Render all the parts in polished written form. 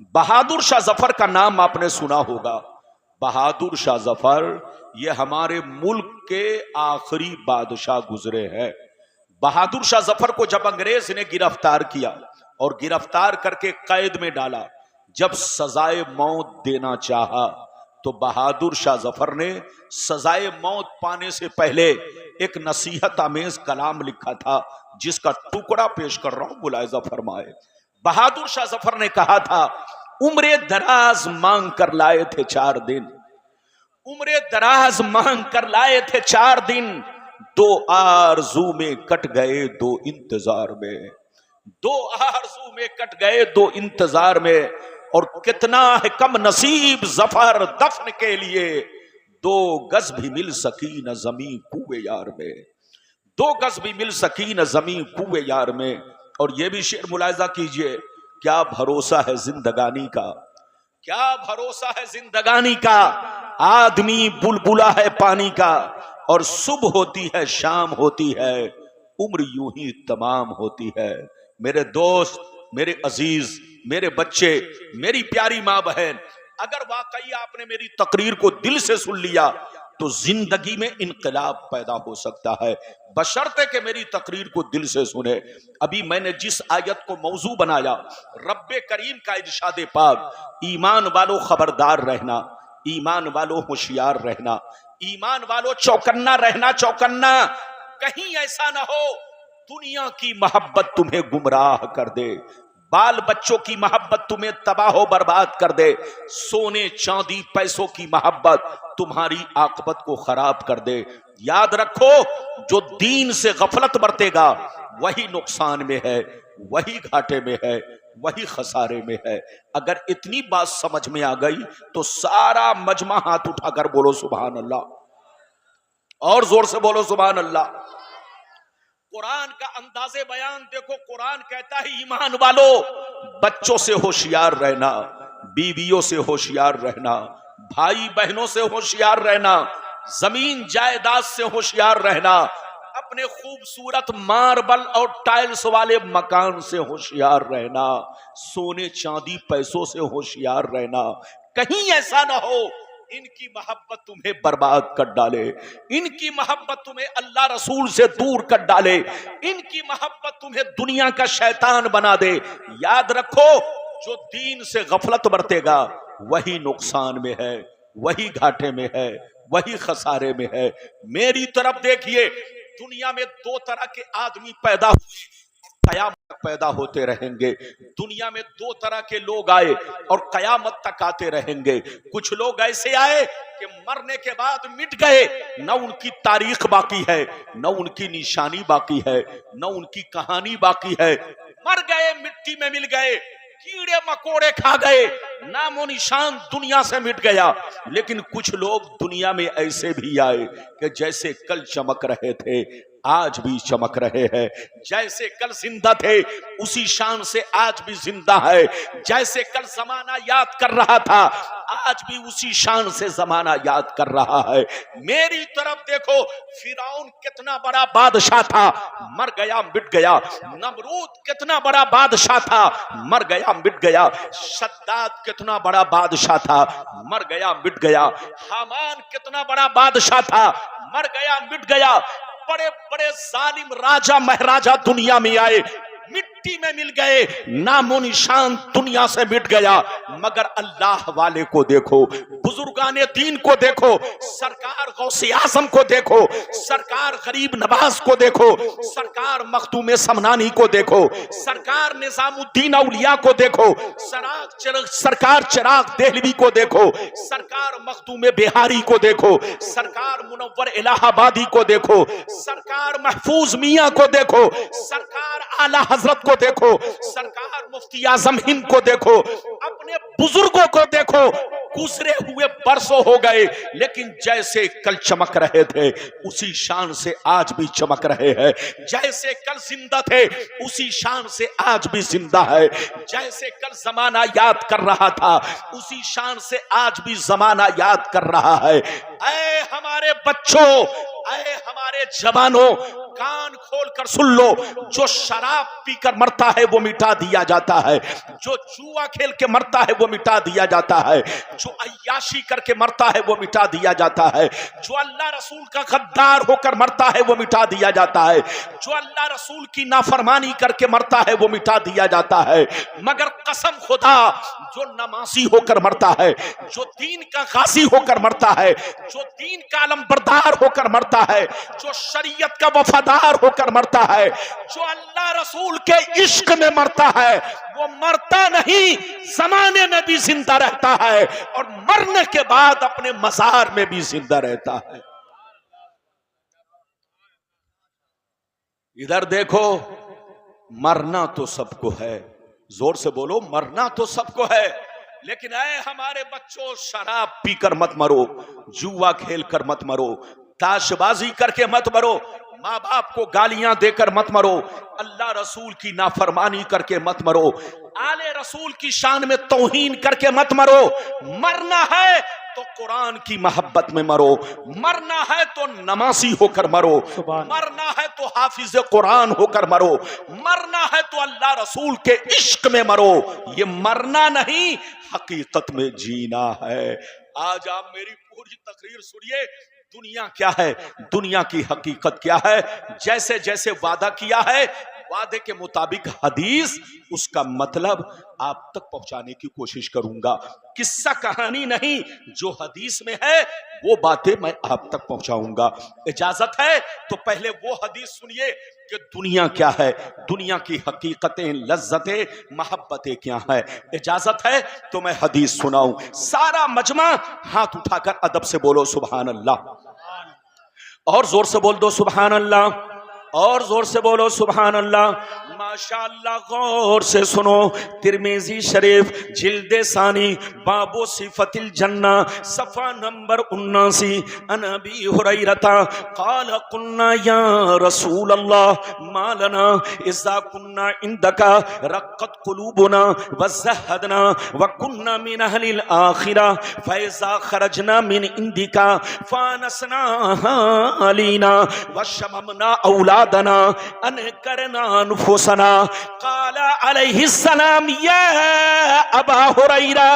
बहादुर शाह जफर का नाम आपने सुना होगा। बहादुर शाह जफर ये हमारे मुल्क के आखिरी बादशाह गुजरे हैं। बहादुर शाह जफर को जब अंग्रेज ने गिरफ्तार किया और गिरफ्तार करके कैद में डाला, जब सजाए मौत देना चाहा तो बहादुर शाह जफर ने सजाए मौत पाने से पहले एक नसीहत आमेज कलाम लिखा था, जिसका टुकड़ा पेश कर रहा हूं, मुलाहिजा फरमाए। बहादुर शाह जफर ने कहा था, उम्रे दराज मांग कर लाए थे 4 दिन, उम्रे दराज मांग कर लाए थे 4 दिन, 2 आरज़ू में कट गए 2 इंतजार में, 2 आरज़ू में कट गए 2 इंतजार में। और कितना है कम नसीब जफर दफन के लिए, 2 गज भी मिल सकी न जमी कुए यार में, 2 गज भी मिल सकी न जमी कुए यार में। और ये भी शेर मुलाहिजा कीजिए, क्या भरोसा है जिंदगानी का, क्या भरोसा है जिंदगानी का, आदमी बुलबुला है पानी का, और सुबह होती है शाम होती है, उम्र यूं ही तमाम होती है। मेरे दोस्त, मेरे अजीज, मेरे बच्चे, मेरी प्यारी माँ बहन, अगर वाकई आपने मेरी तकरीर को दिल से सुन लिया तो जिंदगी में इनकलाब पैदा हो सकता है, बशर्ते कि मेरी तकरीर को दिल से सुने। अभी मैंने जिस आयत को मौजू बनाया, रब्बे करीम का इरशाद पाक, ईमान वालों खबरदार रहना, ईमान वालों होशियार रहना, ईमान वालों चौकन्ना रहना, चौकन्ना। कहीं ऐसा ना हो दुनिया की मोहब्बत तुम्हें गुमराह कर दे, बाल बच्चों की मोहब्बत तुम्हें तबाह बर्बाद कर दे, सोने चांदी पैसों की मोहब्बत तुम्हारी आकबत को खराब कर दे। याद रखो, जो दीन से गफलत बरतेगा वही नुकसान में है, वही घाटे में है, वही खसारे में है। अगर इतनी बात समझ में आ गई तो सारा मजमा हाथ उठाकर बोलो सुभान अल्लाह, और जोर से बोलो सुभान अल्लाह। कुरान का अंदाजे बयान देखो, कुरान कहता है ईमान वालों बच्चों से होशियार रहना, बीवियों से होशियार रहना, भाई बहनों से होशियार रहना, जमीन जायदाद से होशियार रहना, अपने खूबसूरत मार्बल और टाइल्स वाले मकान से होशियार रहना, सोने चांदी पैसों से होशियार रहना। कहीं ऐसा ना हो इनकी मोहब्बत तुम्हें बर्बाद कर डाले, इनकी मोहब्बत तुम्हें अल्लाह रसूल से दूर कर डाले, इनकी मोहब्बत तुम्हें दुनिया का शैतान बना दे। याद रखो, जो दीन से गफलत बरतेगा वही नुकसान में है, वही घाटे में है, वही खसारे में है। मेरी तरफ देखिए, दुनिया में 2 तरह के आदमी पैदा हुए, कयामत तक पैदा होते रहेंगे। दुनिया में 2 तरह के लोग आए और कयामत तक आते रहेंगे। कुछ लोग ऐसे आए कि मरने के बाद मिट गए, न उनकी तारीख बाकी है, न उनकी निशानी बाकी है, न उनकी कहानी बाकी है। मर गए, मिट्टी में मिल गए, कीड़े मकोड़े खा गए, नामो निशान दुनिया से मिट गया। लेकिन कुछ लोग दुनिया में ऐसे भी आए कि जैसे कल चमक रहे थे आज भी चमक रहे हैं, जैसे कल जिंदा थे उसी शान से आज भी जिंदा है, जैसे कल जमाना याद कर रहा था आज भी उसी शान से जमाना याद कर रहा है। मेरी तरफ देखो, फिरौन कितना बड़ा बादशाह था, मर गया मिट गया। नमरूद कितना बड़ा बादशाह था, मर गया मिट गया। शद्दाद कितना बड़ा बादशाह था, मर गया मिट गया। हामान कितना बड़ा बादशाह था, मर गया मिट गया। बड़े बड़े जालिम राजा महाराजा दुनिया में आए, मिट्टी में मिल गए, नामो निशान दुनिया से मिट गया। मगर अल्लाह वाले को देखो, बुजुर्गाने दीन को देखो, सरकार गौसे आजम को देखो, सरकार गरीब नवाज को देखो, सरकार मखदूम समनानी को देखो, सरकार निजामुद्दीन औलिया को देखो, सरकार चिराग देहलवी को देखो, सरकार मखदूम बिहारी को देखो, सरकार मुनव्वर इलाहाबादी को देखो, सरकार महफूज मियां को देखो, सरकार आला हजरत को देखो, सरकार मुफ्ती आजम हिंद को देखो, अपने बुजुर्गों को देखो। गुजरे हुए बरसों हो गए, लेकिन जैसे कल चमक रहे थे उसी शान से आज भी चमक रहे हैं, जैसे कल जिंदा थे उसी शान से आज भी जिंदा है, जैसे कल जमाना याद कर रहा था उसी शान से आज भी जमाना याद कर रहा है। ऐ हमारे बच्चों, ऐ हमारे जवानों, कान खोल कर सुन लो, जो शराब पीकर मरता है वो मिटा दिया जाता है, जो जुआ खेल के मरता है वो मिटा दिया जाता है, जो अय्याशी करके मरता है वो मिटा दिया जाता है, जो अल्लाह रसूल का गद्दार होकर मरता है वो मिटा दिया जाता है, जो अल्लाह रसूल की नाफरमानी करके मरता है वो मिटा दिया जाता है। मगर कसम खुदा, जो नमाजी होकर मरता है, जो दीन का गाजी होकर मरता है, जो दीन का अलमबरदार होकर मरता है, जो शरीयत का वफादार होकर मरता है, जो अल्लाह रसूल के इश्क में मरता है, वो मरता नहीं, जमाने में भी जिंदा रहता है और मरने के बाद अपने मजार में भी जिंदा रहता है। इधर देखो, मरना तो सबको है, जोर से बोलो, मरना तो सबको है, लेकिन ऐ हमारे बच्चों, शराब पीकर मत मरो, जुआ खेल कर मत मरो, ताशबाजी करके मत मरो, माँ बाप को गालियां देकर मत मरो, अल्लाह रसूल की नाफरमानी करके मत मरो, आले रसूल की शान में तौहीन करके मत मरो। मरना है तो कुरान की मोहब्बत में मरो, मरना है तो नमाजी होकर मरो, मरना है तो हाफिज कुरान होकर मरो, मरना है तो अल्लाह रसूल के इश्क में मरो। ये मरना नहीं, हकीकत में जीना है। आज आप मेरी पूरी तकरीर सुनिए, दुनिया क्या है, दुनिया की हकीकत क्या है। जैसे जैसे वादा किया है, वादे के मुताबिक हदीस, उसका मतलब आप तक पहुंचाने की कोशिश करूंगा। किस्सा कहानी नहीं, जो हदीस में है वो बातें मैं आप तक पहुंचाऊंगा। इजाजत है तो पहले वो हदीस सुनिए कि दुनिया क्या है, दुनिया की हकीकतें, लज्जतें, मोहब्बतें क्या है। इजाजत है तो मैं हदीस सुनाऊं। सारा मजमा हाथ उठाकर अदब से बोलो सुभान अल्लाह, और जोर से बोल दो सुभान अल्लाह, और जोर से बोलो सुभान अल्लाह। माशाअल्लाह, गौर से सुनो, तिरमिजी शरीफ जिल्दे सानी बाबो सिफतिल जन्ना सफा नंबर 79, अन अबी हुरैरता क़ाल कुन्ना या रसूल अल्लाह मालना इज़ा कुन्ना इंदका रक़्क़त कुलूबुना वज़हदना व कुन्ना मिन अहलिल आखिरा फ़इज़ा खरजना मिन इंदिका फ़ानसना अलीना व शममना औलादना अन करना अनफुसना। क़ाला अलैहिस्सलाम या अबा हुरैरा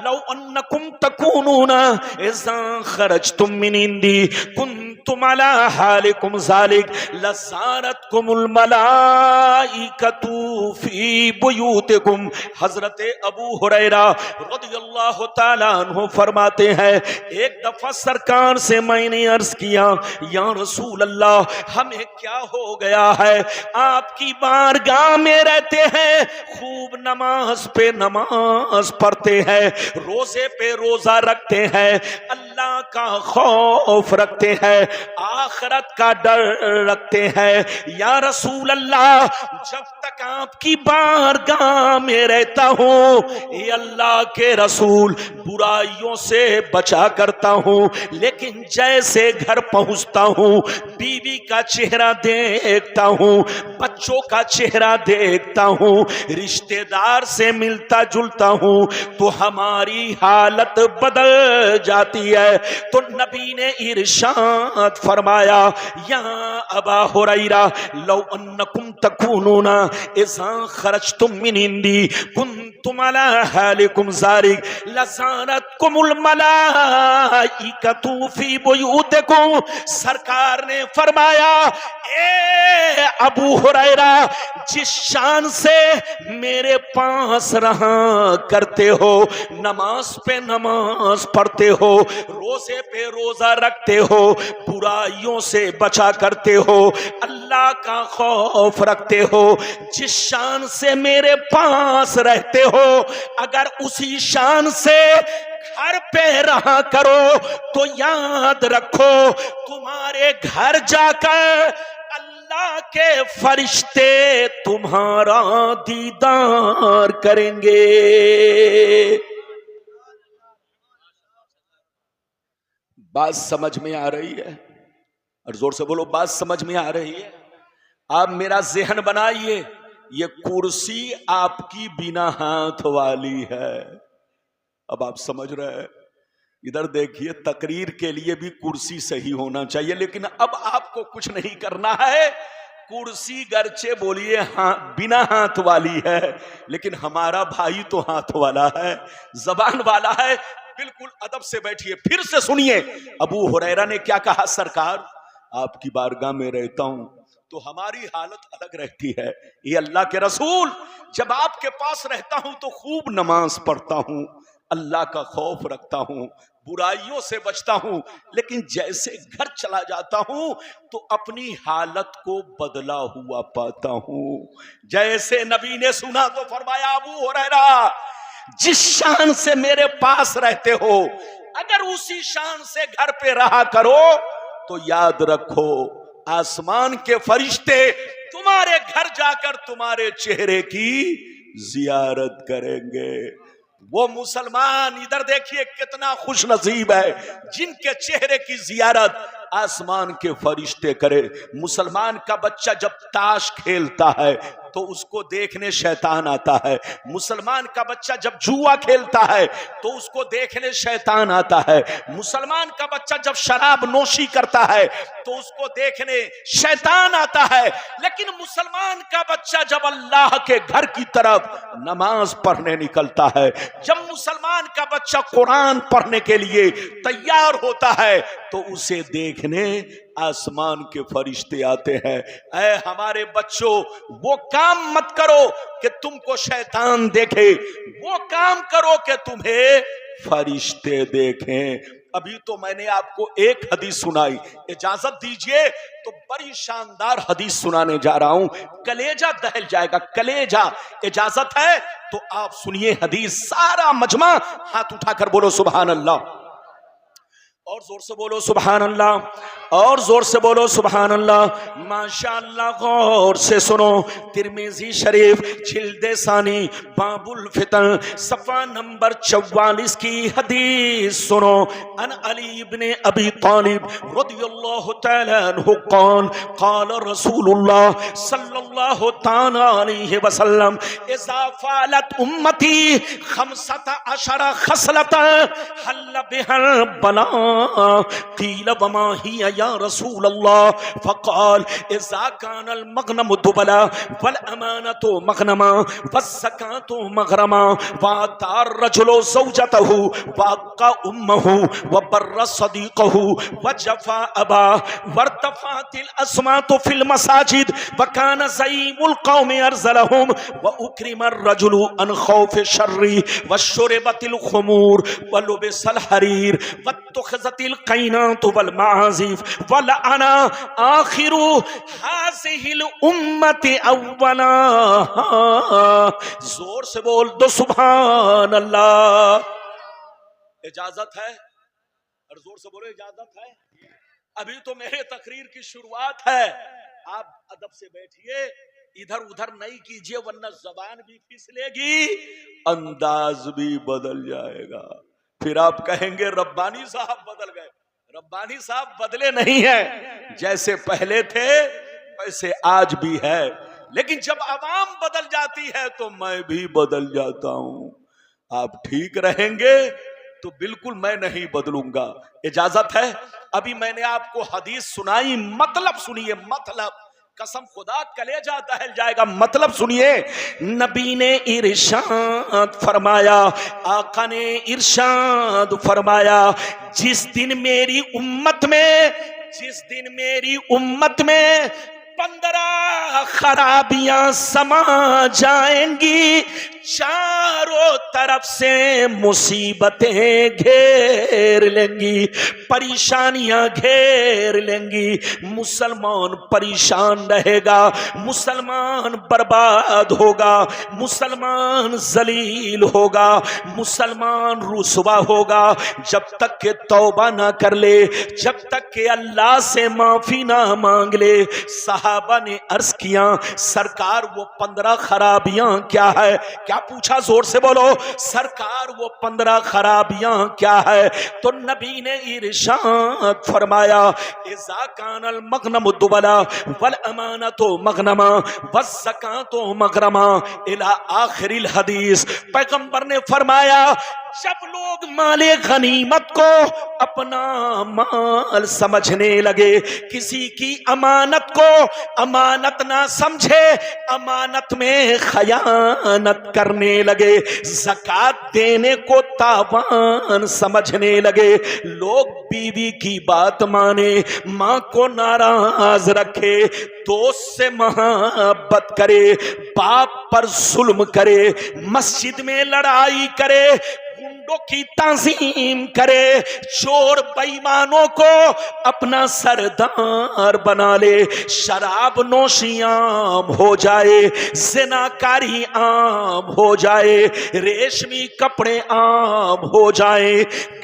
लौ अन्नकुम तकूनूना इज़ा खरजतुम मिन इंदी कुन्तुम अला हालिकुम ज़ालिक लज़ारतकुमुल मलाइकतु फी बुयूतिकुम। हज़रत अबू हुरैरा रज़ियल्लाहु ताला अन्हु फरमाते हैं, एक दफा सरकार से मैंने अर्ज किया, या रसूल अल्लाह, हमें क्या हो गया है, आपकी बारगाह में रहते हैं, खूब नमाज पे नमाज पढ़ते हैं, रोजे पे रोजा रखते हैं, अल्लाह का खौफ रखते हैं, आखिरत का डर रखते हैं, या रसूल अल्लाह, जब तक आपकी बारगाह में रहता हूँ, ये अल्लाह के रसूल, बुराइयों से बचा करता हूँ, लेकिन जैसे घर पहुँचता हूँ, बीवी का चेहरा देखता हूँ, बच्चों का चेहरा देखता हूँ, रिश्तेदार से मिलता जुलता हूँ, तो हमारी हालत बदल जाती है। तो नबी ने इरशाद फरमाया, या अबा हुरैरा लौ अन्नकुम तकूनूना इज़ा खरजतुम मिन इंदी कुन्तुम अला हालिकुम ज़ालिक लज़ारतकुमुल मलाइकतु फी बुयूतिकुम। सरकार ने फरमाया, ए अबू हुरैरा, जिस शान से मेरे पास रहा करते हो, नमाज पे नमाज पढ़ते हो, रोजे पे रोजा रखते हो, बुराइयों से बचा करते हो, अल्लाह का खौफ रखते हो, जिस शान से मेरे पास रहते हो, अगर उसी शान से घर पे रहा करो तो याद रखो, तुम्हारे घर जाकर अल्लाह के फरिश्ते तुम्हारा दीदार करेंगे। बात समझ में आ रही है? और जोर से बोलो, बात समझ में आ रही है? आप मेरा ज़हन बनाइए, ये कुर्सी आपकी बिना हाथ वाली है। अब आप समझ रहे हैं, इधर देखिए, तकरीर के लिए भी कुर्सी सही होना चाहिए, लेकिन अब आपको कुछ नहीं करना है। कुर्सी गर्चे बोलिए हाँ बिना हाथ वाली है, लेकिन हमारा भाई तो हाथ वाला है, जबान वाला है। बिल्कुल अदब से बैठिए। फिर से सुनिए, अबू हुरैरा ने क्या कहा, सरकार आपकी बारगाह में रहता हूं तो हमारी हालत अलग रहती है। ये अल्लाह के रसूल, जब आपके पास रहता हूं तो खूब नमाज पढ़ता हूं, अल्लाह का खौफ रखता हूं, बुराइयों से बचता हूं, लेकिन जैसे घर चला जाता हूं तो अपनी हालत को बदला हुआ पाता हूं। जैसे नबी ने सुना तो फरमाया, अबू हुरैरा जिस शान से मेरे पास रहते हो, अगर उसी शान से घर पे रहा करो तो याद रखो आसमान के फरिश्ते तुम्हारे घर जाकर तुम्हारे चेहरे की जियारत करेंगे। वो मुसलमान इधर देखिए कितना खुश नसीब है जिनके चेहरे की जियारत आसमान के फरिश्ते करे। मुसलमान का बच्चा जब ताश खेलता है तो उसको देखने शैतान आता है। मुसलमान का बच्चा जब जुआ खेलता है तो उसको देखने शैतान आता है। मुसलमान का बच्चा जब शराब नोशी करता है तो उसको देखने शैतान आता है। लेकिन मुसलमान का बच्चा जब अल्लाह के घर की तरफ नमाज पढ़ने निकलता है, जब मुसलमान का बच्चा कुरान पढ़ने के लिए तैयार होता है तो उसे देखने आसमान के फरिश्ते आते हैं। ऐ हमारे बच्चों, वो काम मत करो कि तुमको शैतान देखे, वो काम करो कि तुम्हें फरिश्ते देखें। अभी तो मैंने आपको एक हदीस सुनाई, इजाजत दीजिए तो बड़ी शानदार हदीस सुनाने जा रहा हूं, कलेजा दहल जाएगा, कलेजा। इजाजत है तो आप सुनिए हदीस। सारा मजमा हाथ उठाकर बोलो सुभान अल्लाह, और जोर से बोलो सुभान अल्लाह, और जोर से बोलो सुभान अल्लाह। माशाअल्लाह, गौर से सुनो। तिरमिजी शरीफ जिल्दे सानी बाबुल फितन सफा नंबर 44 की हदीस सुनो। अन अली इब्ने अबी तालिब रदियल्लाहु तआला अन्हु क़ाल क़ाल रसूलुल्लाह सल्लल्लाहु तआला अलैहि वसल्लम इज़ा फ़अलत उम्मती 15 खसलता हल्ल बिहल बला क़ील वमा हिया या रसूल अल्लाह फ़क़ाल इज़ा कानल मग़नमु दुबला वल अमानतु मग़नमा वस्ज़कातु मग़रमा वअतार रजुलु ज़ौजतहु वअक़ा उम्महु वबर्र सदीक़हु वजफ़ा अबा वर्तफ़अतिल अस्वातु फ़िल मसाजिद वकान ज़ईमुल क़ौमि अरज़लहुम वउक्रिमर रजुलु अन ख़ौफ़ि शर्रि वशुरिबतिल ख़ुमूर वलुबिसल हरीर वत्तुख़ज़तिल क़ैनातु वल मआज़िफ़ वलअना आखिरु हाज़िहिल उम्मति अव्वलाहा। जोर से बोल दो सुभान अल्लाह। इजाजत है, और जोर से बोलो इजाजत है। अभी तो मेरे तकरीर की शुरुआत है, आप अदब से बैठिए, इधर उधर नहीं कीजिए वरना जबान भी फिसलेगी, अंदाज भी बदल जाएगा। फिर आप कहेंगे रब्बानी साहब बदल गए। रब्बानी साहब बदले नहीं है, जैसे पहले थे वैसे आज भी है, लेकिन जब आवाम बदल जाती है तो मैं भी बदल जाता हूं। आप ठीक रहेंगे तो बिल्कुल मैं नहीं बदलूंगा। इजाजत है। अभी मैंने आपको हदीस सुनाई, मतलब सुनिए, मतलब कसम खुदा कलेजा दहल जाएगा। मतलब सुनिए, नबी ने इरशाद फरमाया, आका ने इरशाद फरमाया, जिस दिन मेरी उम्मत में 15 खराबियां समा जाएंगी, चारों तरफ से मुसीबतें घेर लेंगी, परेशानियां घेर लेंगी। मुसलमान परेशान रहेगा, मुसलमान बर्बाद होगा, मुसलमान जलील होगा, मुसलमान रुसवा होगा। जब तक के तौबा ना कर ले, जब तक के अल्लाह से माफी ना मांग ले। सहाबा ने अर्ज किया, सरकार वो 15 खराबियां क्या है? क्या पूछा? जोर से बोलो, सरकार वो 15 खराबियां क्या है? तो नबी ने इरशाद फरमाया, इज़ा कानल मग़नमु दुबला वल अमानतु मग़नमा वज़्ज़कातु मग़रमा इला आखिरिल हदीस। पैगंबर ने फरमाया, जब लोग माले गनीमत को अपना माल समझने लगे, किसी की अमानत को अमानत ना समझे, अमानत में खयानत करने लगे, ज़कात देने को तावान समझने लगे, लोग बीवी की बात माने, माँ को नाराज रखे, दोस्त से मोहब्बत करे, बाप पर जुल्म करे, मस्जिद में लड़ाई करे, गुंडों की ताज़ीम करे, चोर बेईमानों को अपना सरदार बना ले, शराब नोशी आम हो जाए, ज़िनाकारी आम हो जाए, रेशमी कपड़े आम हो जाए,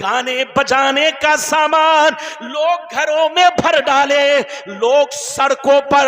गाने बजाने का सामान लोग घरों में भर डाले, लोग सड़कों पर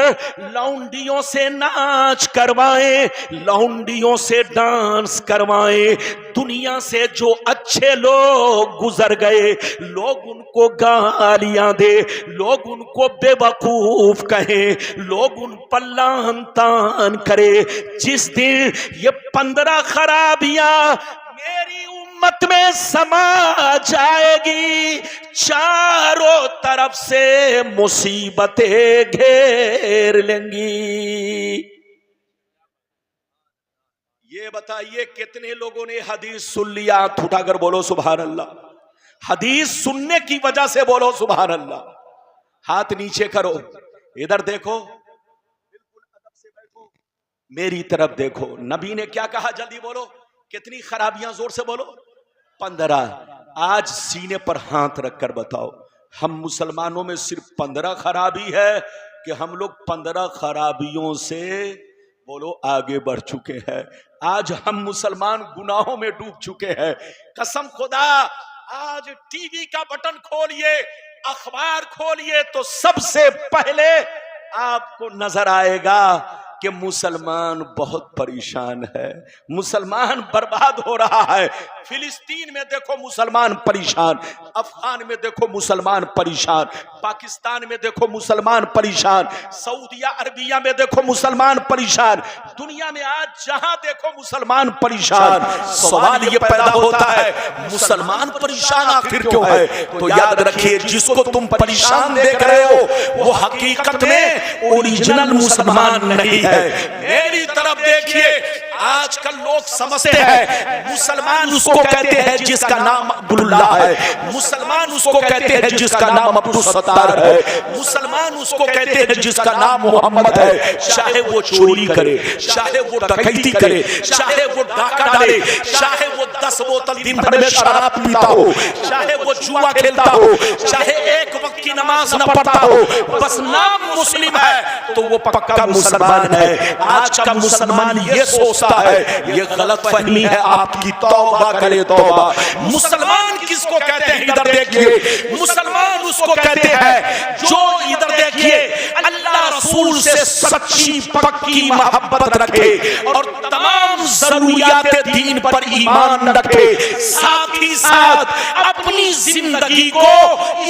लौंडियों से नाच करवाएं, लौंडियों से डांस करवाएं, दुनिया से जो अच्छे लोग गुजर गए लोग उनको गालियां दे, लोग उनको बेवकूफ कहें, लोग उन पर लान तान करे। जिस दिन ये 15 खराबियां मेरी उम्मत में समा जाएगी, चारों तरफ से मुसीबतें घेर लेंगी। ये बताइए कितने लोगों ने हदीस सुन लिया? हाथ उठाकर बोलो सुभान अल्लाह। हदीस सुनने की वजह से बोलो सुभान अल्लाह। हाथ नीचे करो, इधर देखो, बिल्कुल अदब से बैठो, मेरी तरफ देखो। नबी ने क्या कहा? जल्दी बोलो, कितनी खराबियां? जोर से बोलो। 15। आज सीने पर हाथ रखकर बताओ, हम मुसलमानों में सिर्फ 15 खराबी है कि हम लोग 15 खराबियों से बोलो आगे बढ़ चुके हैं? आज हम मुसलमान गुनाहों में डूब चुके हैं। कसम खुदा, आज टीवी का बटन खोलिए, अखबार खोलिए तो सबसे पहले आपको नजर आएगा कि मुसलमान बहुत परेशान है, मुसलमान बर्बाद हो रहा है। फिलिस्तीन में देखो मुसलमान परेशान, अफगान में देखो मुसलमान परेशान, पाकिस्तान में देखो मुसलमान परेशान, सऊदी अरबिया में देखो मुसलमान परेशान, दुनिया में आज जहां देखो मुसलमान परेशान। सवाल ये पैदा होता है मुसलमान परेशान आखिर क्यों है? तो याद रखिए, जिसको तुम परेशान देख रहे हो वो हकीकत में ओरिजिनल मुसलमान नहीं है। मेरी तरफ देखिए, आजकल लोग समझते हैं मुसलमान उसको कहते हैं जिसका नाम अब्दुल्लाह है, मुसलमान उसको कहते हैं जिसका नाम अब्दुल सत्तार है, मुसलमान उसको कहते हैं जिसका नाम मोहम्मद है। चाहे वो चोरी करे, चाहे वो डकैती करे, चाहे वो डाका डाले, चाहे वो 10 बोतल दिन भर में शराब पीता हो, चाहे वो जुआ खेलता हो, चाहे एक वक्त की नमाज न पढ़ता हो, बस नाम मुस्लिम है तो वो पक्का मुसलमान है। आज का मुसलमान ये सोचता है, ये गलत फहमी है आपकी, तौबा करे तौबा। मुसलमान किसको कहते हैं? इधर देखिए, मुसलमान उसको कहते हैं जो, इधर देखिए, अल्लाह रसूल से सच्ची पक्की मोहब्बत रखे और तमाम जरूरियात दीन पर ईमान रखे, साथ ही साथ अपनी जिंदगी को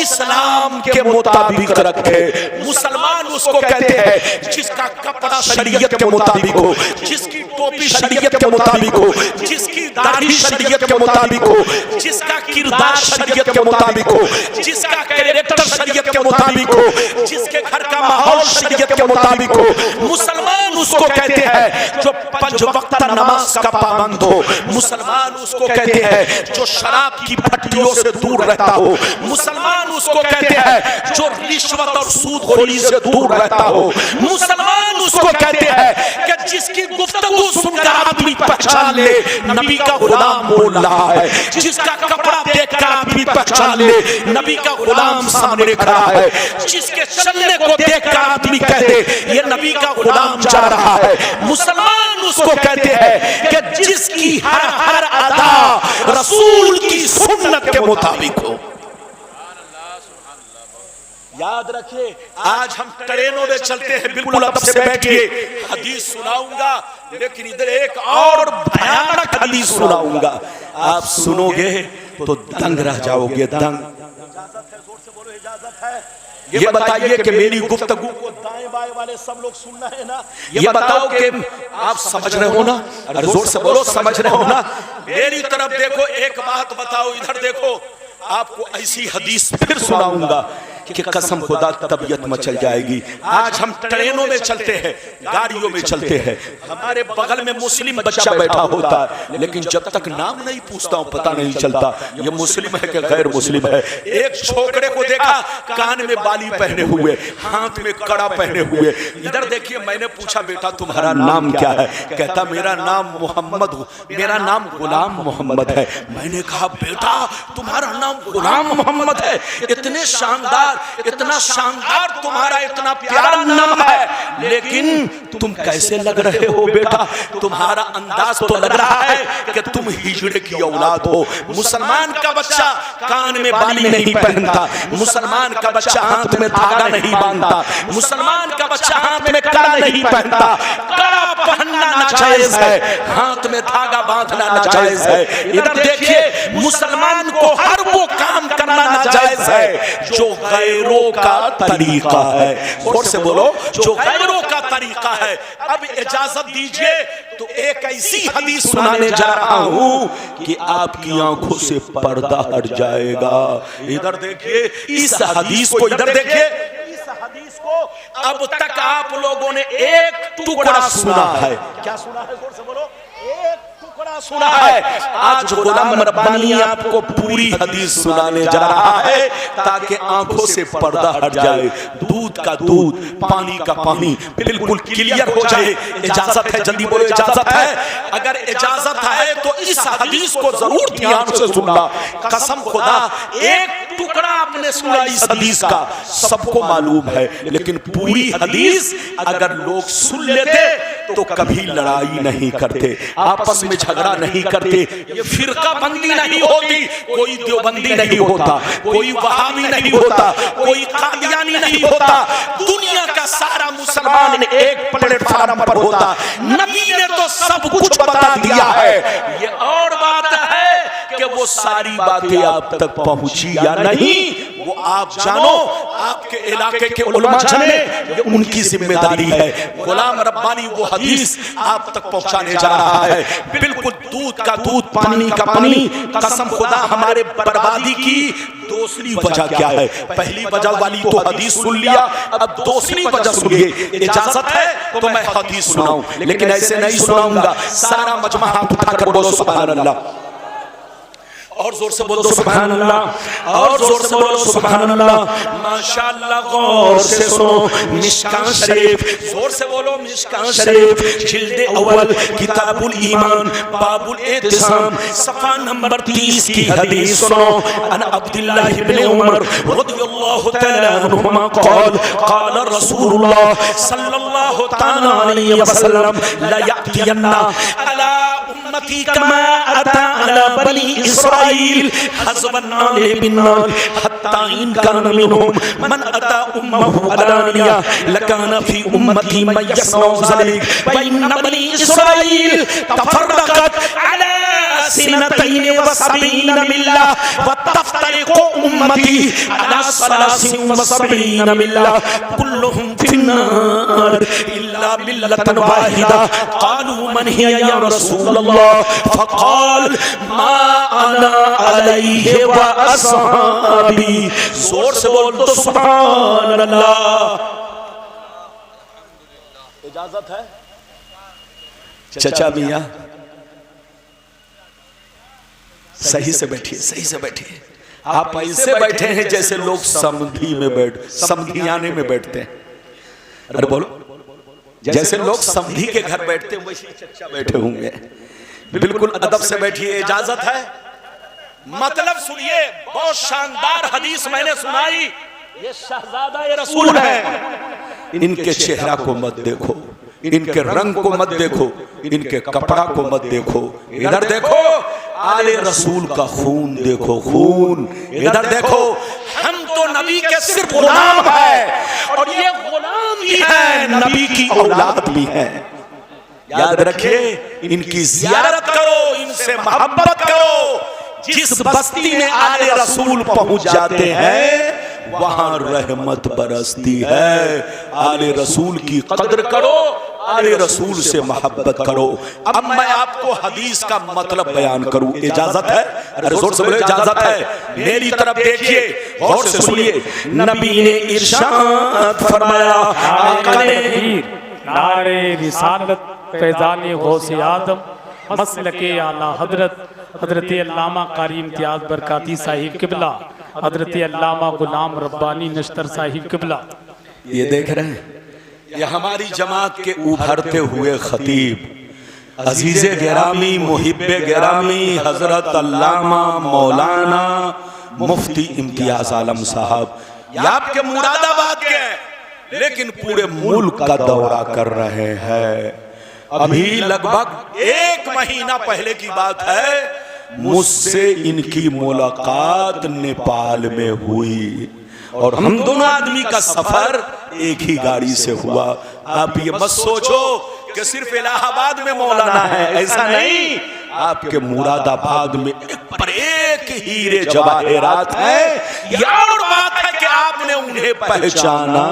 इस्लाम के मुताबिक रखे। मुसलमान उसको कहते हैं जिसका कपड़ा शरीयत के मुताबिक हो, जिसकी टोपी शरीयत के मुताबिक हो, जिसकी दाढ़ी शरीयत के मुताबिक हो, जिसका किरदार शरीयत के मुताबिक हो, जिसका कैरेक्टर शरीयत के मुताबिक हो, जिसके घर का माहौल शरीयत के मुताबिक हो। मुसलमान उसको कहते हैं जो 5 वक्त नमाज का पाबंद हो। मुसलमान उसको कहते हैं जो शराब की भट्टियों से दूर रहता हो। मुसलमान उसको कहते हैं जो रिश्वत और सूदखोरी से दूर रहता हो। मुसलमान उसको कहते हैं कि जिसकी गुफ्तगू सुनकर आदमी पहचान ले नबी का गुलाम बोल रहा है, जिसका कपड़ा देखकर आदमी पहचान ले नबी का गुलाम सामने खड़ा है, जिसके चलने को देखकर आदमी कहते ये नबी का गुलाम जा रहा है। मुसलमान उसको कहते हैं कि जिसकी हर अदा रसूल की सुन्नत के मुताबिक हो। याद रखिए, आज हम ट्रेनों में चलते हैं, बिल्कुल अब से बैठिए, हदीस सुनाऊंगा, लेकिन इधर एक और भयानक हदीस सुनाऊंगा, आप सुनोगे तो दंग रह जाओगे, दंग। इजाजत है? जोर से बोलो, इजाजत है? ये बताइए कि मेरी गुफ्तगू को दाएं बाएं वाले सब लोग सुनना है ना? ये बताओ कि आप समझ रहे हो ना? अरे जोर से बोलो, समझ रहे हो ना? मेरी तरफ देखो, एक बात बताओ, इधर देखो, आपको ऐसी हदीस फिर सुनाऊंगा कि कसम खुदा तबीयत मचल जाएगी। आज हम ट्रेनों में चलते हैं, गाड़ियों में चलते हैं, हमारे बगल में मुस्लिम बच्चा बैठा होता है, लेकिन जब तक नाम नहीं पूछता हूं पता नहीं चलता ये मुस्लिम है कि गैर मुस्लिम है। एक छोकरे को देखा, कान में बाली पहने हुए, हाथ में कड़ा पहने हुए। इधर देखिए, मैंने पूछा बेटा तुम्हारा नाम क्या है? कहता मेरा नाम मोहम्मद, मेरा नाम गुलाम मोहम्मद है। मैंने कहा बेटा तुम्हारा नाम गुलाम मोहम्मद है, इतने शानदार, इतना शानदार तुम्हारा इतना प्यारा नाम है, लेकिन तुम कैसे लग रहे हो बेटा? तुम्हारा अंदाज तो लग रहा है कि तुम हिजड़े की औलाद हो। मुसलमान का बच्चा कान में बाली नहीं पहनता, मुसलमान का बच्चा हाथ में धागा नहीं बांधता, मुसलमान का बच्चा हाथ में कड़ा नहीं पहनता। कड़ा पहनना नाजायज है, हाथ में धागा बांधना नाजायज है। इधर देखिए, मुसलमान को हर वो काम करना नाजायज है जो गैरों का तरीका है। और से बोलो, जो गैरों का तरीका है। अब इजाजत दीजिए तो एक ऐसी हदीस सुनाने जा रहा हूं कि आपकी आंखों से पर्दा हट जाएगा। इधर देखिए, इस हदीस को इधर देखिए, इस हदीस को अब तक आप लोगों ने एक टुकड़ा सुना है। क्या सुना है? जोर से बोलो, एक टुकड़ा सुना है। आज गुलाम रब्बानी आपको पूरी हदीस सुनाने जा रहा है ताकि आंखों से पर्दा हट जाए, दूध का दूध, पानी का पानी बिल्कुल क्लियर हो जाए। इजाजत है? जल्दी बोलो, इजाजत है? अगर इजाजत है तो इस हदीस को जरूर ध्यान से सुनना। कसम खुदा, एक टुकड़ा आपने सुना इस हदीस का, सबको मालूम है, लेकिन पूरी हदीस अगर लोग सुन लेते तो कभी लड़ाई नहीं करते, आपस में झगड़ा नहीं करते, ये फिरका बंदी नहीं होती, कोई देवबंदी नहीं होता, कोई वहाबी नहीं होता, कोई कादियानी नहीं होता। दुनिया का सारा मुसलमान एक प्लेटफार्म पर होता। नबी ने तो सब कुछ बता दिया है। ये और बात है कि वो सारी बातें आप तक पहुंची या नहीं वो आप जानो, आपके इलाके के उलमा जाने, ये उनकी जिम्मेदारी है। गुलाम रब्बानी वो हदीस आप तक पहुंचाने जा रहा है। बिल्कुल दूध का दूध, पानी का पानी। कसम खुदा, हमारे बर्बादी की दूसरी वजह क्या है? पहली वजह वाली तो हदीस सुन लिया, अब दूसरी वजह सुनिए। इजाजत है तो मैं हदीस सुनाऊं, लेकिन ऐसे नहीं सुनाऊंगा। सारा मजमा हाथ उठाकर बोलो सुभान अल्लाह, और जोर से बोलो सुभान अल्लाह, और जोर से बोलो सुभान अल्लाह। माशाअल्लाह, गौर से सुनो, मिशकात शरीफ, जोर से बोलो मिशकात शरीफ, जिल्द अव्वल, किताबुल ईमान, बाबुल इत्तिसाम, सफ़ा नंबर 30 की हदीस सुनो। अन अब्दुल्लाह इब्न उमर रदियल्लाहु तआला अन्हुमा क़ाल क़ाल रसूलुल्लाह सल्लल्लाहु तआला अलैहि वसल्लम ला यअतियन्ना अला उम्मती कमा अता अला बनी इस्राईल हज़बन नाल बिन नाल हत्ता इन कान मिनहुम मन अता उम्महु अलानिया लकाना फी उम्मती मन यसनउ ज़लिक व इन बनी इस्राईल तफर्रक़त अला सिनतैन व सबईन मिल्ला व तफ्तरिक़ु उम्मती अला सलासिन व सबईन मिल्ला कुल्लुहुम फिन्नार इल्ला मिल्लतन वाहिदा। क़ालू मन हिया या रसूलल्लाह? फ़क़ाल मा अना अलैहि व अस्हाबी। जोर से बोल तो सुभान अल्लाह। इजाजत है? चचा मियां सही से बैठिए, सही से बैठिए। आप ऐसे बैठे हैं जैसे लोग समधी में समधियाने में बैठते हैं। अरे बोलो, जैसे लोग समधी के घर बैठते हैं वैसे चचा बैठे होंगे। बिल्कुल अदब से बैठिए। इजाजत है? मतलब सुनिए, बहुत शानदार हदीस मैंने सुनाई। ये शहजादा ये रसूल है। इनके चेहरा को मत देखो, इनके रंग को मत देखो, इनके कपड़ा को मत देखो। इधर देखो, आले रसूल का खून देखो, खून। इधर देखो, हम तो नबी के सिर्फ गुलाम है, और ये गुलाम भी है, नबी की औलाद भी है। याद रखिए, इनकी जियारत करो, इनसे मोहब्बत करो। जिस बस्ती में आले रसूल पहुंच जाते हैं वहां रहमत बरसती है। आले रसूल की कदर करो, आले रसूल से मोहब्बत करो। अब मैं आपको हदीस का मतलब बयान करूं, इजाजत है? अरे जोर से बोलो, इजाजत है? मेरी तरफ देखिए, गौर से सुनिए। नबी ने इरशाद फरमाया, आका ने नारे रिसालत फैज़ान गौसे आदम मसलके आला हजरत अल्लामा कारी इम्तियाज बरकाती साहिब किबला, हजरत अल्लामा गुलाम रब्बानी नश्तर साहिब किबला। ये देख रहे हैं, ये हमारी जमात के उभरते हुए खतीब अजीज़े गिरामी, मुहिब्बे गिरामी हजरत अल्लामा मौलाना मुफ्ती इम्तियाज आलम साहब। ये आपके मुरादाबाद के हैं, लेकिन पूरे मुल्क का दौरा कर रहे हैं। अभी लगभग 1 महीना पहले की बात है, मुझसे इनकी मुलाकात नेपाल में हुई और हम दोनों आदमी का सफर एक ही गाड़ी से हुआ। आप ये मत सोचो कि सिर्फ इलाहाबाद में मौलाना है, ऐसा नहीं। आपके मुरादाबाद में एक पर एक हीरे जवाहिरात है। ये और बात है कि आपने उन्हें पहचाना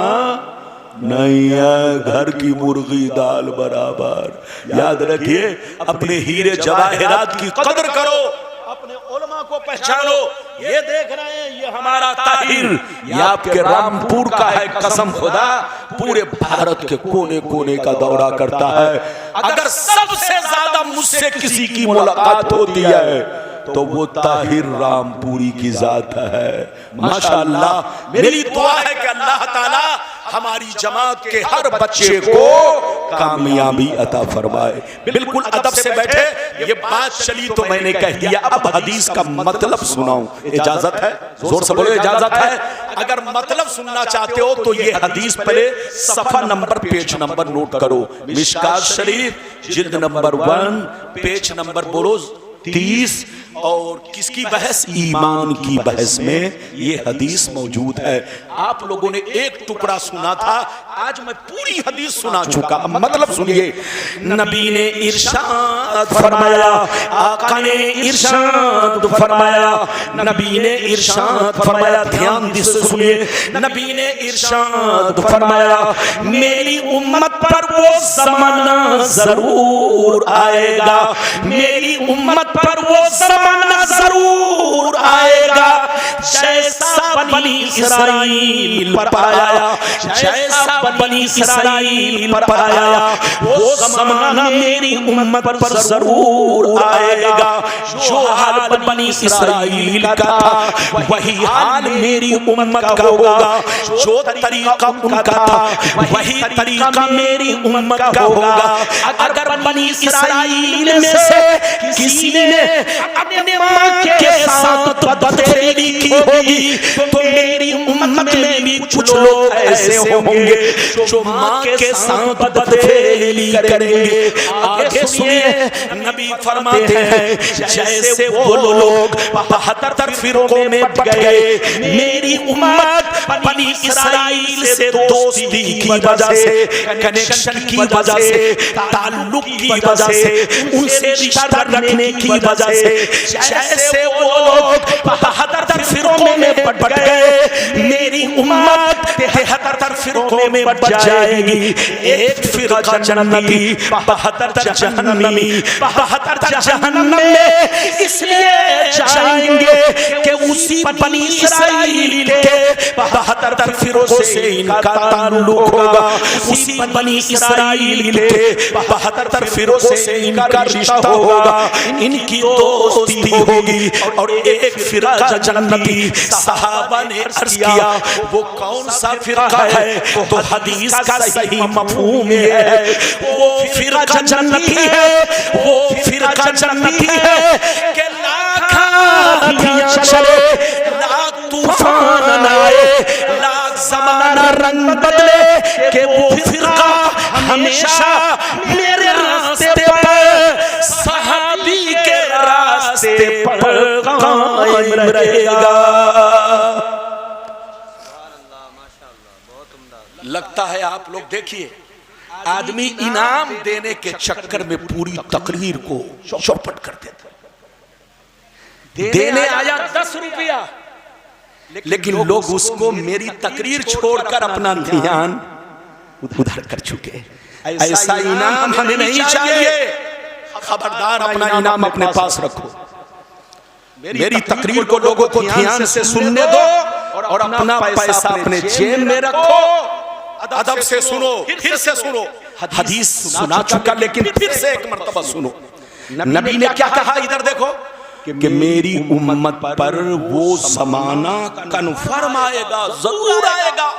नहीं है, घर की मुर्गी दाल बराबर। याद रखिए, अपने हीरे जवाहिरात की कदर करो, अपने उलमा को पहचानो। ये देख रहे हैं, ये हमारा ताहिर, ये आपके रामपुर का है। कसम खुदा, पूरे भारत के कोने कोने का दौरा करता है। अगर सबसे ज्यादा मुझसे किसी की मुलाकात होती है तो वो ताहिर रामपुरी की जात है। माशाअल्लाह, मेरी दुआ है कि अल्लाह ताला हमारी जमात के हर बच्चे को कामयाबी अता फरमाए। बिल्कुल अदब से बैठे, ये बात चली तो मैंने कह दिया। अब हदीस का मतलब सुनाऊं, इजाजत है? जोर से बोलो, इजाजत है? अगर मतलब सुनना चाहते हो तो ये हदीस पहले सफा नंबर, पेज नंबर नोट करो। मिशकात शरीफ जिल्द नंबर 1, पेज नंबर बोलो 30। और किसकी बहस? ईमान की बहस में ये हदीस मौजूद है। आप लोगों ने एक टुकड़ा सुना था, आज मैं पूरी हदीस सुना चुका। मतलब सुनिए, नबी ने इरशाद फरमाया, आका ने इरशाद फरमाया, नबी ने इरशाद फरमाया। ध्यान से सुनिए, नबी ने इरशाद फरमाया, मेरी उम्मत पर वो ज़माना जरूर आएगा, मेरी उम्मत पर वो ज़माना जरूर आएगा जैसा बनी इसराइल पर आया, जैसा बनी इसराइल पर आया। वो ज़माना मेरी उम्मत पर जरूर आएगा। जो हाल बनी इसराइल का था वही हाल मेरी उम्मत का होगा। जो तरीका उनका था वही तरीका मेरी उम्मत का होगा। अगर बनी इसराइल में से किसी ने अपने माँ के साथ बदतमीजी की होगी तो मेरी उम्मत में भी कुछ लोग ऐसे होंगे जो माँ के साथ बदतमीजी करेंगे। आगे सुनिए, नबी फरमाते हैं, जैसे वो लोग 72 फिरकों में बट गए, मेरी उम्मत बनी इसराइल से दोस्ती की वजह से, कनेक्शन की वजह से, ताल्लुक की वजह से, उनसे रिश्ता रखने की वजह से, जैसे वो लोग 72 फिरकों में बट गए, मेरी उम्मत 73 फिरकों में बट जाएगी। एक फिरका जन्नती, 72 जहन्नमी, 72 जहन्नम में इसलिए जाएंगे कि उसी बनी इसराइल के 72 फिरकों से इनका ताल्लुक होगा, उसी बनी इसराइल के 72 फिरकों से इनका रिश्ता होगा, इनकी दोस्ती होगी। और एक फिरका जन्नती, सहाबा ने अर्ज किया, वो कौन सा फिरका है? तो हदीस का सही मफहूम ये है, वो फिरका जन्नती है, वो फिरका जन्नती है कि लाख आंधियां चले, लाख तूफान आए, लाख ज़माना रंग बदले, कि वो फिरका हमेशा मेरे रास्ते पर, सहाबी के रास्ते पर कायम रहेगा। लगता है आप लोग देखिए, आदमी इनाम देने के चक्कर में पूरी तकरीर को चौपट कर देता। देने आया 10 रुपया, लेकिन लोग उसको मेरी तकरीर छोड़कर अपना ध्यान उधर कर चुके। ऐसा इनाम हमें नहीं चाहिए। खबरदार, अपना इनाम अपने पास रखो। मेरी तकरीर को लोगों को ध्यान से सुनने दो और अपना पैसा अपने जेब में रखो। अदब से सुनो, फिर से सुनो। हदीस सुना चुका, लेकिन फिर से एक मर्तबा सुनो। नबी ने क्या कहा, इधर देखो कि मेरी उम्मत पर वो जमाना कन्फर्म आएगा, जरूर आएगा,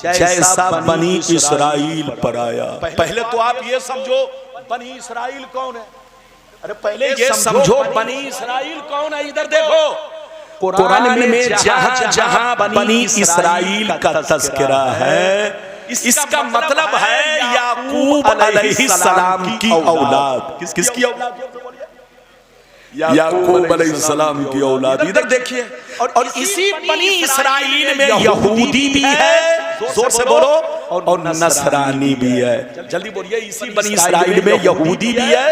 जैसा बनी इसराइल पर आया। पहले तो आप ये समझो बनी इसराइल कौन है। अरे पहले ये समझो बनी इसराइल कौन है। इधर देखो, कुरान में जहां जहां बनी इसराइल का तज़किरा है, इसका मतलब है याकूब अलैहिस्सलाम की औलाद। किसकी औलाद? याकूब अलैहिस्सलाम की औलाद। इधर देखिए, और इसी बनी इसराइल में यहूदी भी है, जोर से बोलो, और नसरानी भी है। जल्दी बोलिए, इसी बनी इसराइल में यहूदी भी है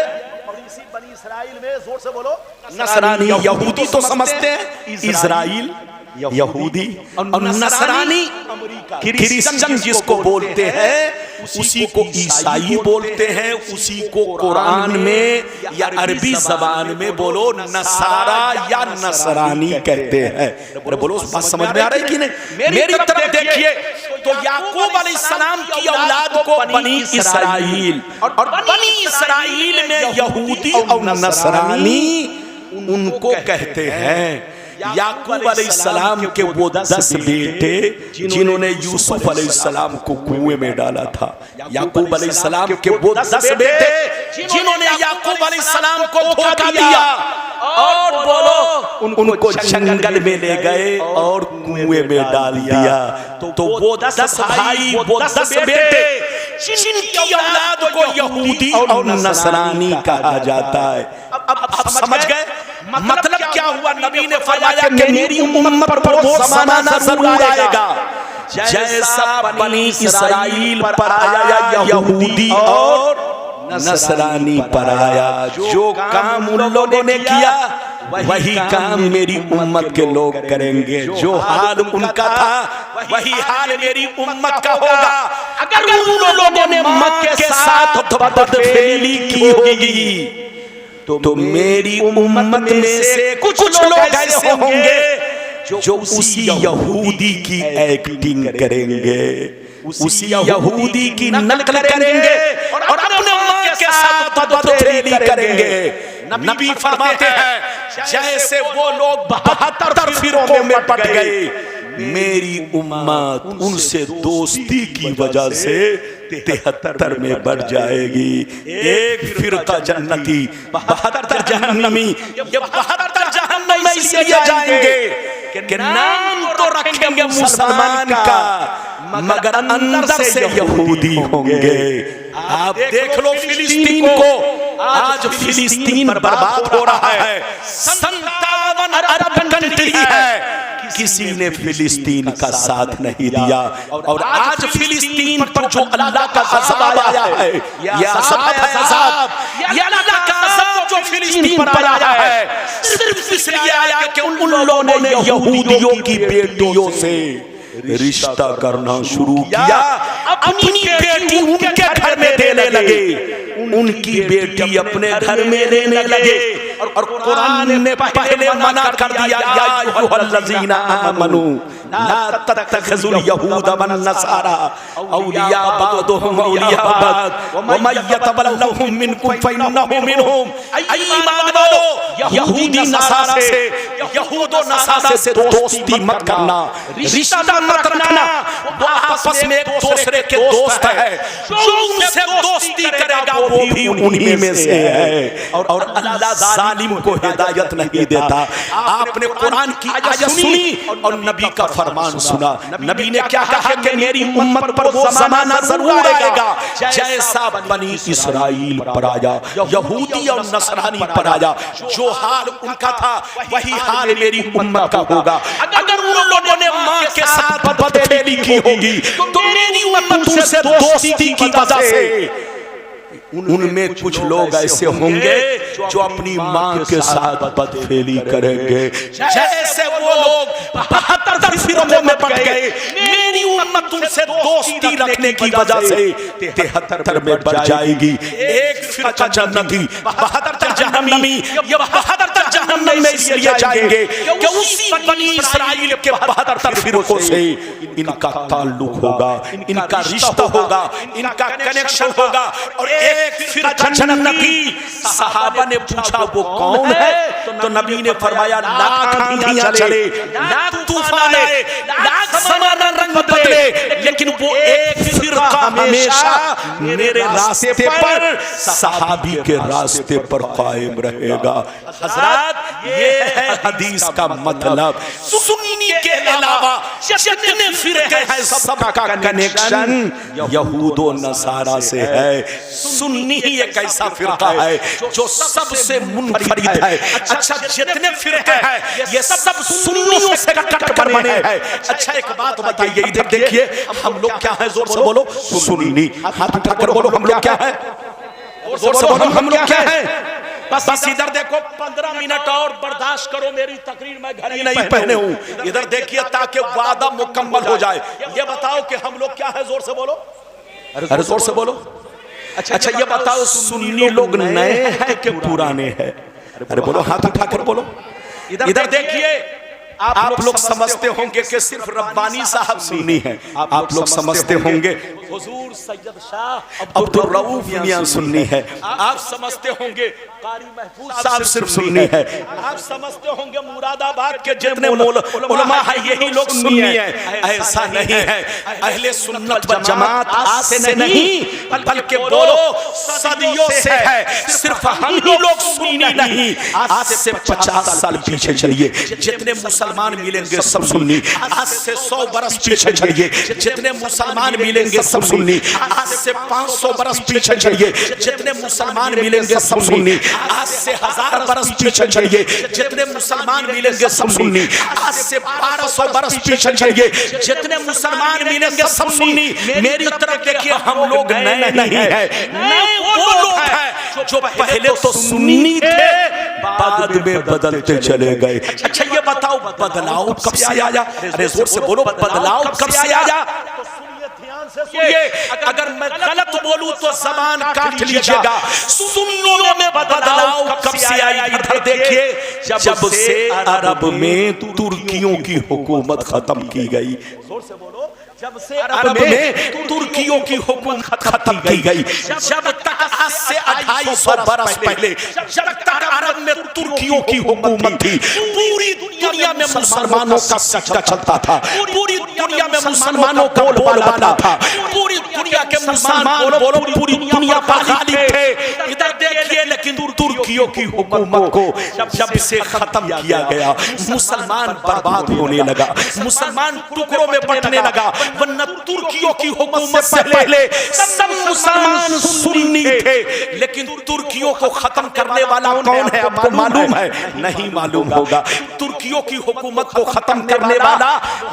और इसी बनी इसराइल में, जोर से बोलो, नसरानी। यहूदी तो समझते हैं इजराइल, यहूदी, और नसरानी क्रिश्चियन जिसको बोलते हैं, उसी को ईसाई बोलते हैं। उसी को कुरान में या अरबी जबान में बोलो नसारा या नसरानी कहते हैं। अरे बोलो, बात समझ में आ रही है कि नहीं? मेरी तरफ देखिए, तो याकूब अलैहिस्सलाम की औलाद को बनी इसराइल, और बनी इसराइल में यहूदी और नसरानी उनको कहते हैं। याकूब अलैहिस्सलाम के वो 10 बेटे जिन्होंने यूसुफ अलैहिस्सलाम को कुएं में डाला था। याकूब अलैहिस्सलाम के वो 10 बेटे जिन्होंने याकूब अलैहिस्सलाम को धोखा दिया, और बोलो उनको जंगल में ले गए और कुएं में डाल दिया। तो वो 10 भाई, वो 10 बेटे जिनकी औलाद को यहूदी और नसरानी कहा जाता है। अब समझ गए मतलब क्या हुआ? नबी ने फरमाया कि मेरी उम्मत पर वो ज़माना जरूर आएगा जैसा बनी इसराइल पर आया, यहूदी और नसरानी पर आया। जो काम उन लोगों ने किया वही काम मेरी उम्मत के लोग करेंगे। जो हाल उनका था वही हाल मेरी उम्मत का होगा। अगर उन लोगों ने मक्के के साथ बदफेली की होगी तो मेरी उम्मत में से कुछ लोग ऐसे होंगे जो उसी यहूदी की एक्टिंग करेंगे, उसी यहूदी की नकल करेंगे और अपने माँ के साथ बदफेली करेंगे। नबी फरमाते हैं जैसे वो लोग 72 फिरकों में बट गए, मेरी उम्मत उनसे दोस्ती की वजह से 73 में बढ़ जाएगी। एक फिरका जन्नती, 72 जहन्नमी। ये 72 जहन्नम इसलिए जाएंगे कि नाम तो रखेंगे मुसलमान का, मगर अंदर से यहूदी होंगे। आप देख लो फिलिस्तीन को, आज फिलिस्तीन बर्बाद हो रहा है। 57 अरब कंट्री है, किसी ने फिलिस्तीन का साथ नहीं दिया। और आज फिलिस्तीन पर जो अल्लाह का अज़ाब आया है, यह अज़ाब है, अज़ाब, यह अल्लाह का अज़ाब जो फिलिस्तीन पर आया है, सिर्फ इसलिए आया कि उन लोगों ने यहूदियों की बेटियों से रिश्ता करना शुरू किया। अपनी बेटी उनके घर में देने लगे, उनकी बेटी अपने घर में लेने लगे। और कुरान ने पहले मना कर दिया, या अय्युहल्लज़ीना आमनू ला तत्तखिज़ुल यहूद वन नसारा औलिया बअदुहुम औलिया बअद व मन यतवल्लहुम मिनकुम फइन्नहु मिनहुम। ईमान वालो, यहूदी नसारा से, यहूद और नसारा से दोस्ती मत करना, रिश्ता मत रखना। वो आपस में एक दूसरे के दोस्त है, जो उनसे दोस्ती करेगा वो भी उन्हीं में से है। और अल्लाह जालिम को हिदायत नहीं देता। आपने कुरान की आयत सुनी और नबी का फरमान सुना। नबी ने क्या कहा कि मेरी उम्मत पर वो ज़माना जरूर आएगा जैसा बनी इसराइल पर आया, यहूदी और नसरानी पर आया। जो हाल उनका था वही हाल मेरी उम्मत का होगा। अगर उन लोगों ने माँ के साथ बदफेली की होगी तो मेरी उम्मत उनसे दोस्ती की वजह से उनमें कुछ लोग ऐसे होंगे जो अपनी मां के साथ बदफेली करेंगे। जैसे वो लोग 72 फिरकों में बट गए, मेरी उम्मत उनसे दोस्ती रखने की वजह से 73 में बढ़ जाएगी। एक फिरका जन्नती, 72 जहन्नमी। ये 72 जहन्नम में इसलिए जाएंगे कि उसी बनी इस्राइल के 72 फिरकों से इनका ताल्लुक होगा, इनका रिश्ता होगा, इनका कनेक्शन होगा। और एक फिरका जन्नती, सहाबा ने पूछा वो कौन है? तो नबी ने फरमाया लाख आंधियां चले, लाख तूफान आए, लाख ज़माना रंग बदले, लेकिन वो एक फिरका हमेशा मेरे रास्ते पर, सहाबी के रास्ते पर कायम रहेगा। हज़रात, ये है हदीस का मतलब। सुन्नी के अलावा जितने फिरके हैं सबका कनेक्शन यहूद और नसारा से है। सुन्नी ही एक ऐसा फिरका है जो सबसे मुनफरिद है। अच्छा, जितने फिरके हैं ये सब सुन्नियों से कट बने हैं। अच्छा, एक बात बताइए, इधर देखिए, हम लोग क्या है? जोर से बोलो, सुन्नी। हाथ उठाकर बोलो, हम लोग क्या है? जोर से बोलो, हम लोग क्या है? बस इधर देखो, 15 मिनट और बर्दाश्त करो, मेरी तकरीर में घड़ी नहीं पहने हूँ। इधर देखिए ताकि वादा मुकम्मल हो जाए। ये बताओ कि हम लोग क्या है? जोर से बोलो, अरे जोर से बोलो। अच्छा, ये बताओ, सुन्नी लोग नए हैं कि पुराने हैं? अरे बोलो, हाथ उठाकर बोलो। इधर देखिए, आप लोग समझते होंगे कि सिर्फ रब्बानी साहब सुन्नी हैं। आप लोग समझते होंगे हुजूर सैयद शाह अब्दुल रऊफ मियां सुन्नी है। आप समझते होंगे कारी महफूज साहब सिर्फ सुन्नी है। आप समझते होंगे मुरादाबाद के जितने उलमा है यही लोग सुन्नी है। ऐसा नहीं है। अहले सुन्नत व जमात आज से नहीं, बल्कि बोलो सदियों से है। सिर्फ हम ही लोग सुन्नी नहीं, आज से 50 साल पीछे चलिए, जितने मुसलमान मिलेंगे सब सुन्नी। आज से 100 बरस पीछे चलिए, जितने मुसलमान मिलेंगे सब सुन्नी। आज से 500 बरस पीछे चलिए, जितने मुसलमान मिलेंगे सब सुन्नी। आज से 1000 बरस पीछे चलिए, जितने मुसलमान मिलेंगे सब सुन्नी। आज से 1200 बरस पीछे चलिए, जितने मुसलमान मिलेंगे सब सुन्नी। मेरी तरफ देखिए, हम लोग नए नहीं है, नए वो लोग हैं जो पहले तो सुन्नी थे, बाद में बदलते चले गए। अच्छा, ये बताओ, बदलाव कब से आया? अरे जोर से बोलो, बदलाव कब से आया? अगर मैं गलत बोलूं तो जबान काट लीजिएगा। सुन्नियों में बदलाव कब से आई? इधर देखिए, जब से अरब में तुर्कियों की हुकूमत खत्म की गई। जोर से बोलो, जब से अरब में तुर्कियों की हुकूमत खत्म की गई। जब तक आज से 250 बरस पहले जब तक अरब में तुर्कियों की हुकूमत थी, पूरी दुनिया में मुसलमानों का सच्चा चलता था, पूरी दुनिया में मुसलमानों का बोलबाला था, पूरी दुनिया के मुसलमान बोलो पूरी दुनिया पर गालिब थे। इधर देखिए, लेकिन तुर्कियों की हुकूमत को जब से खत्म किया गया, मुसलमान बर्बाद होने लगा, मुसलमान टुकड़ों में बंटने लगा। वरना तुर्कियों की हुकूमत से पहले सब मुसलमान सुन्नी थे, लेकिन तुर्कियों को खत्म करने वाला कौन है? आपको मालूम है? नहीं मालूम होगा। तुर्कियों की हुकूमत को खत्म करने वाला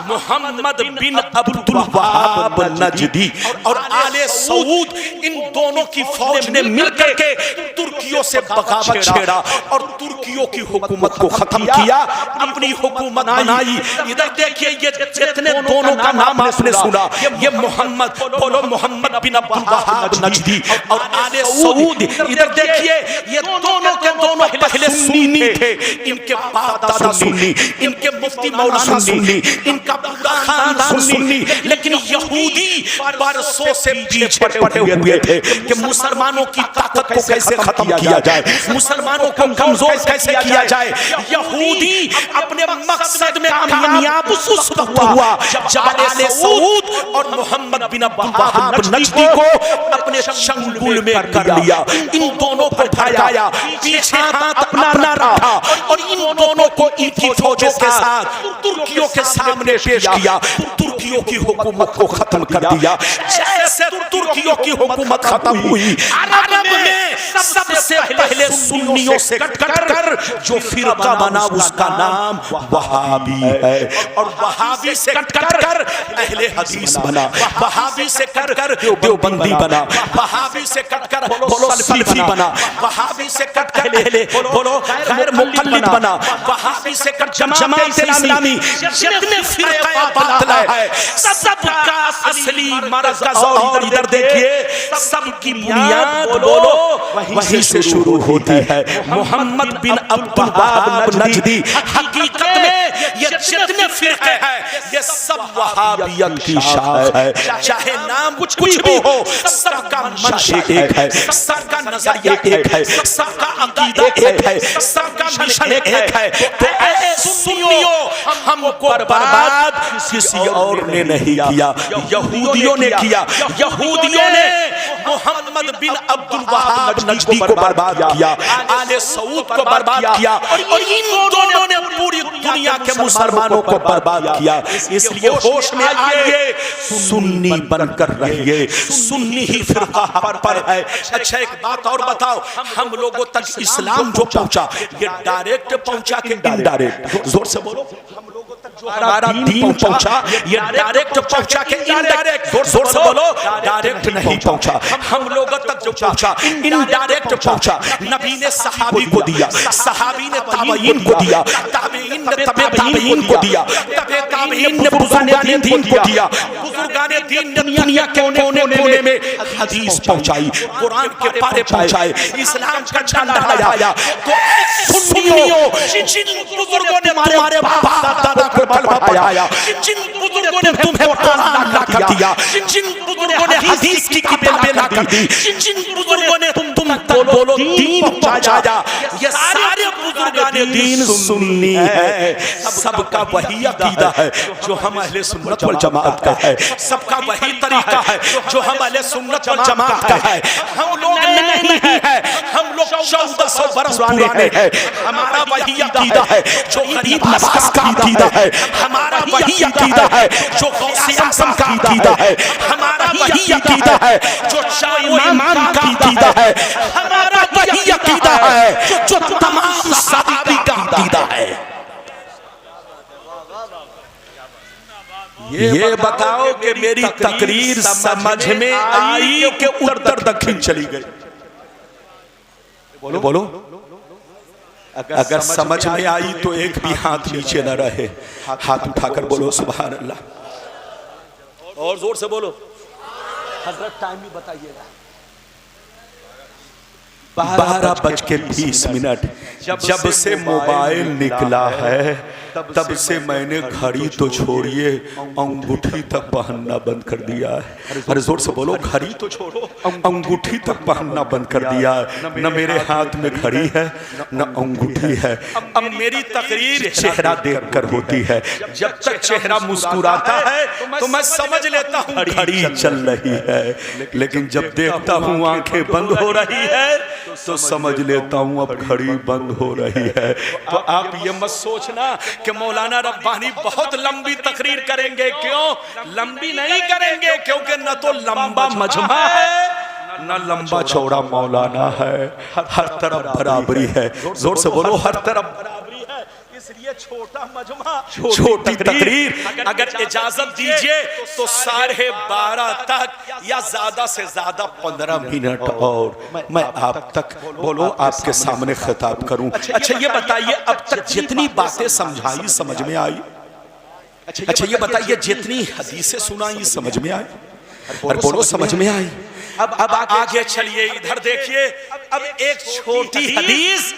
मोहम्मद बिन अब्दुल वहाब नजदी और आले सऊद, इन दोनों की फौज ने मिलकर के तुर्कियों से बगावत छेड़ा और तुर्कियों की हुकूमत को खत्म किया, अपनी हुकूमत बनाई। इधर देखिए, ये जितने दोनों का नाम आपने सुना, ये मोहम्मद, बोलो मोहम्मद बिन अब्दुल वहाब नजदी और आले सऊद। इधर देखिए, ये दोनों के दोनों पहले सुन्नी थे, इनके बाप दादा सुन्नी, इनके मुफ्ती मौलाना सुन्नी, इनका पूरा खानदान सुन्नी। लेकिन यहूदी बरसों से पीछे पड़े हुए थे कि मुसलमानों की ताकत को कैसे खत्म किया जाए, मुसलमानों को कमजोर कैसे किया जाए। यहूदी अपने मकसद में कामयाब उस वक्त हुआ जब आले सऊद और मोहम्मद बिन अब्दुल वहाब नजदी को अपने शंगुल में कर लिया। इन दोनों को भड़काया, पीछे हाथ अपना रखा और इन दोनों को इनकी फौजों के साथ तुर्कियों के सामने पेश किया। तुर्कियों की हुकूमत को खत्म कर दिया। जैसे तुर्कियों की हुकूमत खत्म हुई, अरब में सबसे पहले सुन्नियों से कट कर जो फिरका बना उसका नाम वहाबी है, और वहाबी से कट कर अहले हदीस बना, वहाबी से कट कर देवबंदी बना, वहाबी से कट कर बोलो सलफी बना, वहाबी से कट कर अहले बोलो गैर मुक़ल्लिद बना, वहाबी से कट जमात इस्लामी, जितने फिरका बातिल है सबका असली मरकज़, और इधर देखिए सबकी बुनियाद बोलो वहीं से शुरू होती है। मोहम्मद बिन अब्दुल वहाब नजदी, हकीकत में ये जितने फिरके हैं ये सब वहाबियत की शाख है, चाहे नाम कुछ भी हो, सबका मंशा एक है, सबका नजरिया एक है, सबका अकीदा एक है, सबका मिशन एक है। तो ऐ सुन्नियों, हमको बर्बाद किसी और ने नहीं किया, यहूदियों ने किया। यहूदियों ने मोहम्मद बिन अब्दुल वहाब नजदी को बर्बाद किया, आले सऊद को बर्बाद किया, और इन दोनों ने पूरी दुनिया के मुसलमानों को बर्बाद किया। इसलिए होश में आइए, सुन्नी बनकर रहिए, सुन्नी ही फिरका पर है। अच्छा एक बात और बताओ, हम लोगों तक इस्लाम जो पहुंचा ये डायरेक्ट पहुंचा कि इनडायरेक्ट? जोर से बोलो। हमारा दीन पहुंचा ये डायरेक्ट पहुंचा कि इनडायरेक्ट? जोर से बोलो। डायरेक्ट नहीं पहुंचा, हम लोगों तक जो पहुंचा इनडायरेक्ट पहुंचा। नबी ने सहाबी को दिया, सहाबी ने ताबईन को दिया, ताबईन ने तबे ताबईन को दिया, तबे ताबईन ने बुजुर्गाने दीन को दिया, बुजुर्गाने दीन ने दुनिया के कोने-कोने में हदीस पहुंचाई, कुरान के पारे पहुंचाए, इस्लाम का झंडा लहराया। तो सुन्नियों, जिन बुजुर्गों ने तुम्हारे बाप दादा को बल बढ़ाया, जिन बुजुर्गों ने तुम्हें कुरान लाकर दिया, जिन बुजुर्गों ने हदीस की किताबें लाकर दी, जिन बुजुर्गों ने तुम बोलो दीन पहुंचाया, ये सारे बुजुर्गाने दीन सुन्नी है। सबका वही अकीदा है जो हम अहले सुन्नत वल जमात का है, सबका वही तरीका है जो हम अहले सुन्नत वल जमात का है। हम लोग नहीं है, हम लोग 1400 बरस पुराने हैं। हमारा वही अकीदा है जो गरीब नवाज का अकीदा है, हमारा वही अकीदा है जो गौसे आज़म का अकीदा है, हमारा वही अकीदा है जो शाह इमाम का अकीदा है, हमारा वही अकीदा है जो तमाम सहाबा का अकीदा है। ये बताओ कि मेरी तकरीर समझ में आई कि उत्तर दक्षिण चली गई? बोलो बोलो। अगर समझ में आई तो एक भी हाथ नीचे न रहे, हाथ उठाकर बोलो सुभान अल्लाह, और जोर से बोलो। हजरत टाइम भी बताइएगा। 12:20 जब से मोबाइल निकला है तब से मैंने घड़ी तो छोड़िए अंगूठी तक पहनना बंद कर दिया है। अरे जोर से बोलो, घड़ी तो छोड़ो अंगूठी तक पहनना बंद कर दिया है। न मेरे हाथ में घड़ी है न अंगूठी है। अब मेरी तकरीर चेहरा देखकर होती है, जब तक चेहरा मुस्कुराता है तो मैं समझ लेता हूँ घड़ी चल रही है, लेकिन जब देखता हूँ आंखें बंद हो रही है तो समझ लेता हूँ अब घड़ी बंद हो रही है। तो आप ये मत सोचना कि मौलाना रब्बानी बहुत लंबी तकरीर करेंगे। क्यों लंबी नहीं करेंगे? क्योंकि न तो लंबा मजमा है न लंबा चौड़ा मौलाना है, हर तरफ बराबरी है। जोर से बोलो, हर तरफ बराबरी है। इसलिए छोटा मजमा छोटी तकरीर। अगर इजाजत दीजिए तो 12:30 तक या ज्यादा से ज्यादा 15 मिनट और मैं आप तक बोलो आपके सामने खिताब करूं। अच्छा ये बताइए, अब तक जितनी बातें समझाई समझ में आई? अच्छा ये बताइए, जितनी हदीसें सुनाई समझ में आई? और बोलो समझ में आई। अब आगे चलिए, इधर देखिए। अब एक छोटी हदीस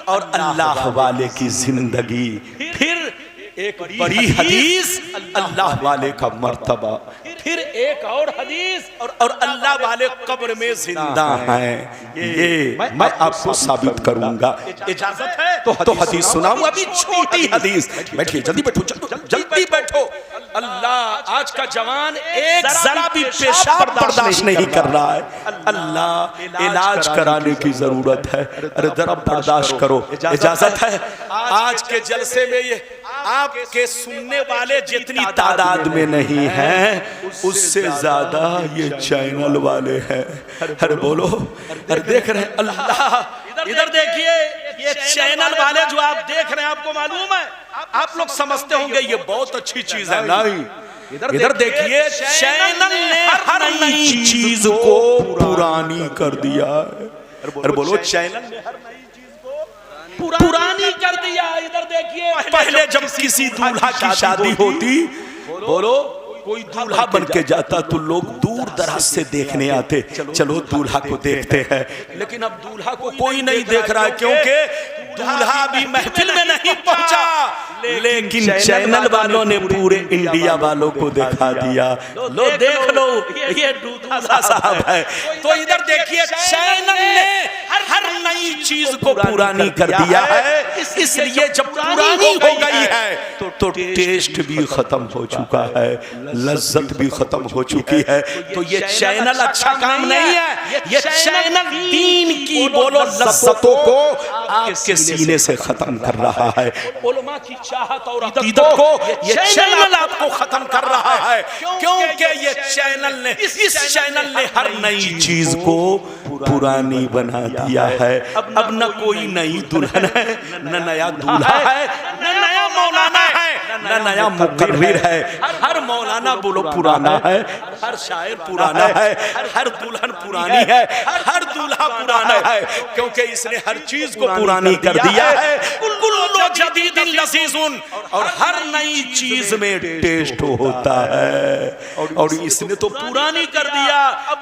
और अल्लाह वाले की जिंदगी, फिर एक बड़ी हदीस अल्लाह वाले का मर्तबा, फिर एक और हदीस और अल्लाह वाले कब्र में जिंदा हैं। ये मैं आपको साबित करूंगा। इजाजत है तो हदीस सुनाऊं। अभी छोटी हदीस। बैठिए, जल्दी बैठो, जल्दी बैठो। अल्लाह, आज का जवान एक जरा भी पेशाब बर्दाश्त नहीं कर रहा है। अल्लाह, इलाज कराने की जरूरत है। अरे जरा बर्दाश्त करो। इजाजत है। आज के जलसे में ये आपके सुनने वाले जितनी तादाद में नहीं हैं, उससे ज्यादा ये चैनल वाले हैं। अरे बोलो, अरे देख रहे हैं। अल्लाह, इधर देखिए, ये चैनल वाले जो आप देख रहे हैं, आपको मालूम है, आप लोग समझते होंगे ये बहुत अच्छी चीज है। नहीं, इधर देखिए, चैनल ने हर नई चीज को पुरानी कर दिया है। अरे बोलो, चैनल ने हर नई चीज को पुरानी कर दिया। इधर देखिए, पहले जब किसी दूल्हा की शादी होती, बोलो, कोई दूल्हा बन के जाता तो लोग दूर दराज से देखने आते, चलो दूल्हा को देखते हैं। लेकिन अब दूल्हा को कोई नहीं देख रहा है, क्योंकि दूल्हा भी महफिल में नहीं पहुंचा, लेकिन चैनल वालों ने पूरे इंडिया वालों को दिखा दिया, लो देख लो, ये दूल्हा साहब है। तो इधर देखिए, चैनल ने हर नई चीज को पुरानी कर दिया है। इसलिए जब पुरानी हो गई है तो टेस्ट भी खत्म हो चुका है, लज्जत भी खत्म हो चुकी है। तो ये चैनल अच्छा काम नहीं है, ये चैनल दीन की बोलो लज्जतों को आपके सीने से खत्म कर रहा है। उलमा की चाहत और अकीदत को ये चैनल आपको खत्म कर रहा है, क्योंकि ये चैनल ने, इस चैनल ने हर नई चीज को पुरानी बना दिया है। अब न कोई नई दुल्हन है, न नया दूल्हा है, न नया मौलाना है, न नया मुकर्रिर है। हर मौलाना बोलो पुराना है, हर शायर पुराना है, हर दुल्हन पुरानी है, हर दूल्हा पुराना है, क्योंकि इसने हर चीज को पुरानी कर दिया है। कुल्लु जदीदिन लजीजुन, और हर नई चीज में टेस्ट होता है, और इसने तो पुरानी कर दिया।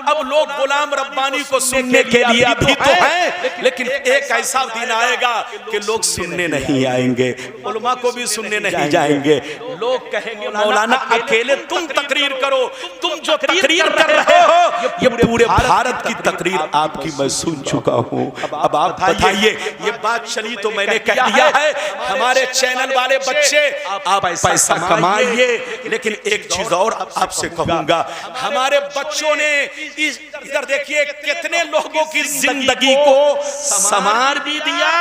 अब लोग गुलाम रब्बानी को सुनने के लिए अभी तो हैं, लेकिन एक ऐसा दिन आएगा कि लोग सुनने नहीं आएंगे, उलमा को भी सुनने नहीं जाएंगे। लोग कहेंगे मौलाना अकेले तुम तकरीर करो, तुम जो तकरीर कर रहे हो ये पूरे भारत की तकरीर आपकी मैं सुन चुका हूँ। अब आप बताइए, ये बात चली तो मैंने कह दिया है, हमारे चैनल वाले बच्चे आप पैसा कमाइए, लेकिन एक चीज और आपसे कहूंगा, हमारे बच्चों ने इधर देखिए कितने लोगों की जिंदगी को संवार भी दिया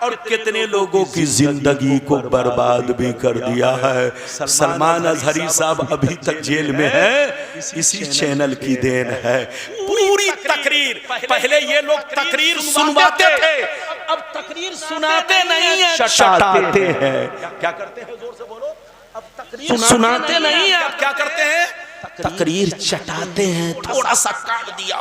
और कितने लोगों की जिंदगी को बर्बाद भी कर दिया है। सलमान अजहरी साहब अभी तक जेल में है, इसी चैनल की देन है। पूरी तकरीर, पहले ये लोग तकरीर सुनवाते थे, अब तकरीर सुनाते नहीं है, चटाते हैं। क्या करते हैं, जोर से बोलो। अब तकरीर सुनाते नहीं है, अब क्या करते हैं, तकरीर चटाते हैं। थोड़ा सा काट दिया,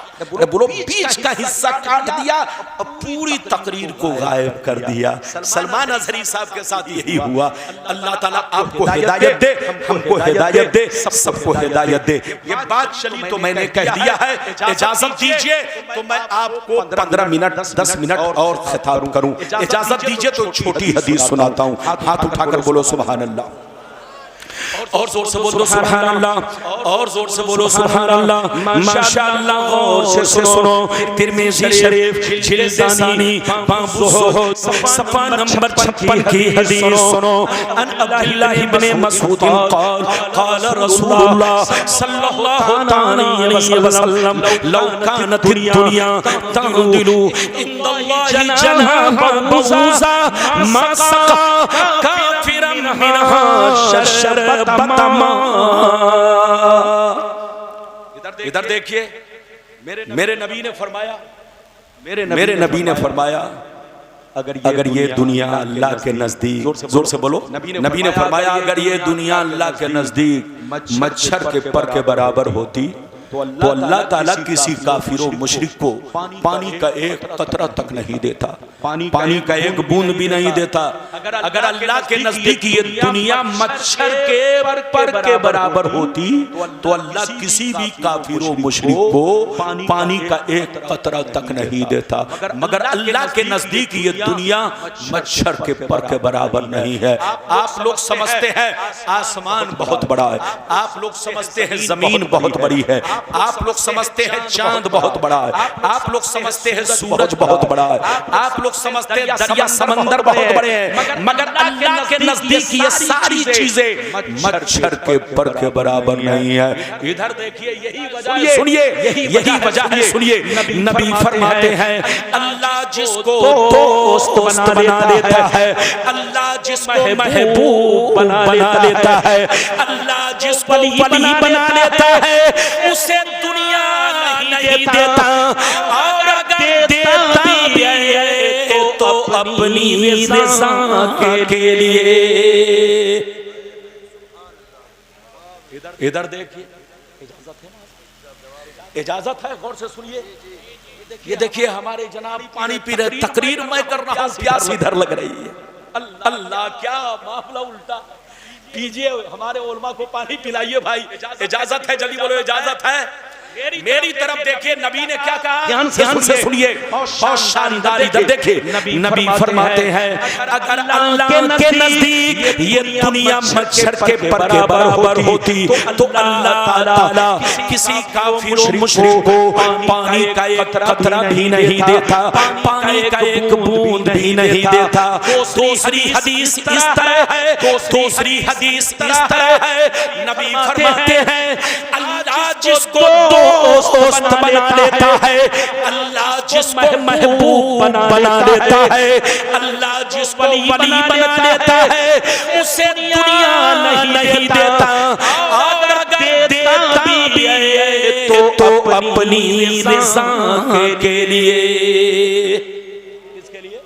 बोलो बीच का हिस्सा काट दिया, अब पूरी तकरीर को गायब कर दिया। सलमान अजहरी साहब के साथ यही हुआ। अल्लाह ताला आपको हिदायत दे, हमको हिदायत दे, सबको हिदायत दे। ये बात चली तो मैंने कह दिया है, इजाजत दीजिए तो मैं आपको 15 मिनट 10 मिनट और खिताब करूं। इजाजत दीजिए तो छोटी हदीस सुनाता हूं। हाथ उठाकर बोलो सुभान अल्लाह, और जोर से बोलो सुभान अल्लाह, और जोर से बोलो सुभान अल्लाह। माशाअल्लाह, गौर से सुनो। तिर्मिज़ी शरीफ जिल्दानी सफ़ा नंबर 56 की हदीस सुनो। अन अब्दुल्लाह इब्न मसूद क़ाल क़ाल रसूलुल्लाह सल्लल्लाहु अलैहि वसल्लम लौ कानत दुनिया तअदिलु इंदल्लाहि जनाह बऊज़ा मा सक़ा काफिरन मिनहा शरबत। इधर देखिए, मेरे नबी ने फरमाया, मेरे नबी ने फरमाया, अगर ये दुनिया अल्लाह के नजदीक, जोर से बोलो, नबी ने फरमाया अगर ये दुनिया अल्लाह के नजदीक मच्छर के पर के बराबर होती तो अल्लाह ताला किसी काफिरों मुशरिक को पानी का एक कतरा तक नहीं देता, पानी का एक बूंद भी नहीं देता। अगर अल्लाह के नजदीक ये दुनिया मच्छर के पर के बराबर होती तो अल्लाह किसी भी काफिरों मुशरिक को पानी का एक कतरा तक नहीं देता। मगर अल्लाह के नजदीक ये दुनिया मच्छर के पर के बराबर नहीं है। आप लोग समझते हैं आसमान बहुत बड़ा है, आप लोग समझते हैं जमीन बहुत बड़ी है, आप लोग समझते हैं चांद बहुत बड़ा है, आप लोग समझते हैं सूरज बहुत बड़ा है, आप लोग समझते हैं दरिया समंदर बहुत बड़े हैं, मगर अल्लाह के नजदीक ये सारी चीजें मच्छर के पर के बराबर नहीं है। इधर देखिए, यही वजह, सुनिए, यही वजह है, सुनिए, नबी फरमाते हैं अल्लाह जिसको दोस्त बना देता है, अल्लाह जिसको महबूब बना देता है, अल्लाह जिसको वली बना देता है, उसे दुनिया नहीं देता, और अगर देता भी है अपनी रज़ा के लिए। इधर देखिए, इजाजत है ना? इजाजत है, गौर से सुनिए। ये देखिए हमारे जनाब पानी पी रहे, तकरीर मैं कर रहा हूँ, प्यास इधर लग रही है। अल्लाह, क्या मामला उल्टा। पीजिए, हमारे उलमा को पानी पिलाइए भाई। इजाजत है, जल्दी बोलो इजाजत है। मेरी तरफ देखिए, नबी ने क्या कहा, ध्यान से सुनिए, बहुत शानदार। इधर देखिए, नबी फरमाते हैं अगर अल्लाह के नजदीक ये दुनिया मच्छर के पर के बराबर होती तो अल्लाह ताला किसी काफिर और मुशरिक को पानी का एक कतरा भी नहीं देता, पानी का एक बूंद भी नहीं देता। दूसरी हदीस इस तरह है, दूसरी हदीस इस तरह है, नबी फरमाते हैं अल्लाह जिसको दोस्त बना लेता है, अल्लाह जिसको महबूब बना लेता है, अल्लाह जिसको वली बना लेता है, उसे दुनिया नहीं देता। अगर देता भी है तो अपनी रज़ा के लिए। किसके लिए?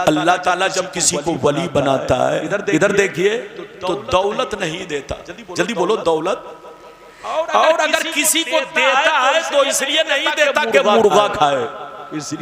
अल्लाह ताला जब किसी को वली बनाता है, इधर देखिए, तो दौलत नहीं देता। जल्दी बोलो, दौलत। और अगर किसी को देता है तो इसलिए नहीं देता कि मुर्गा खाए,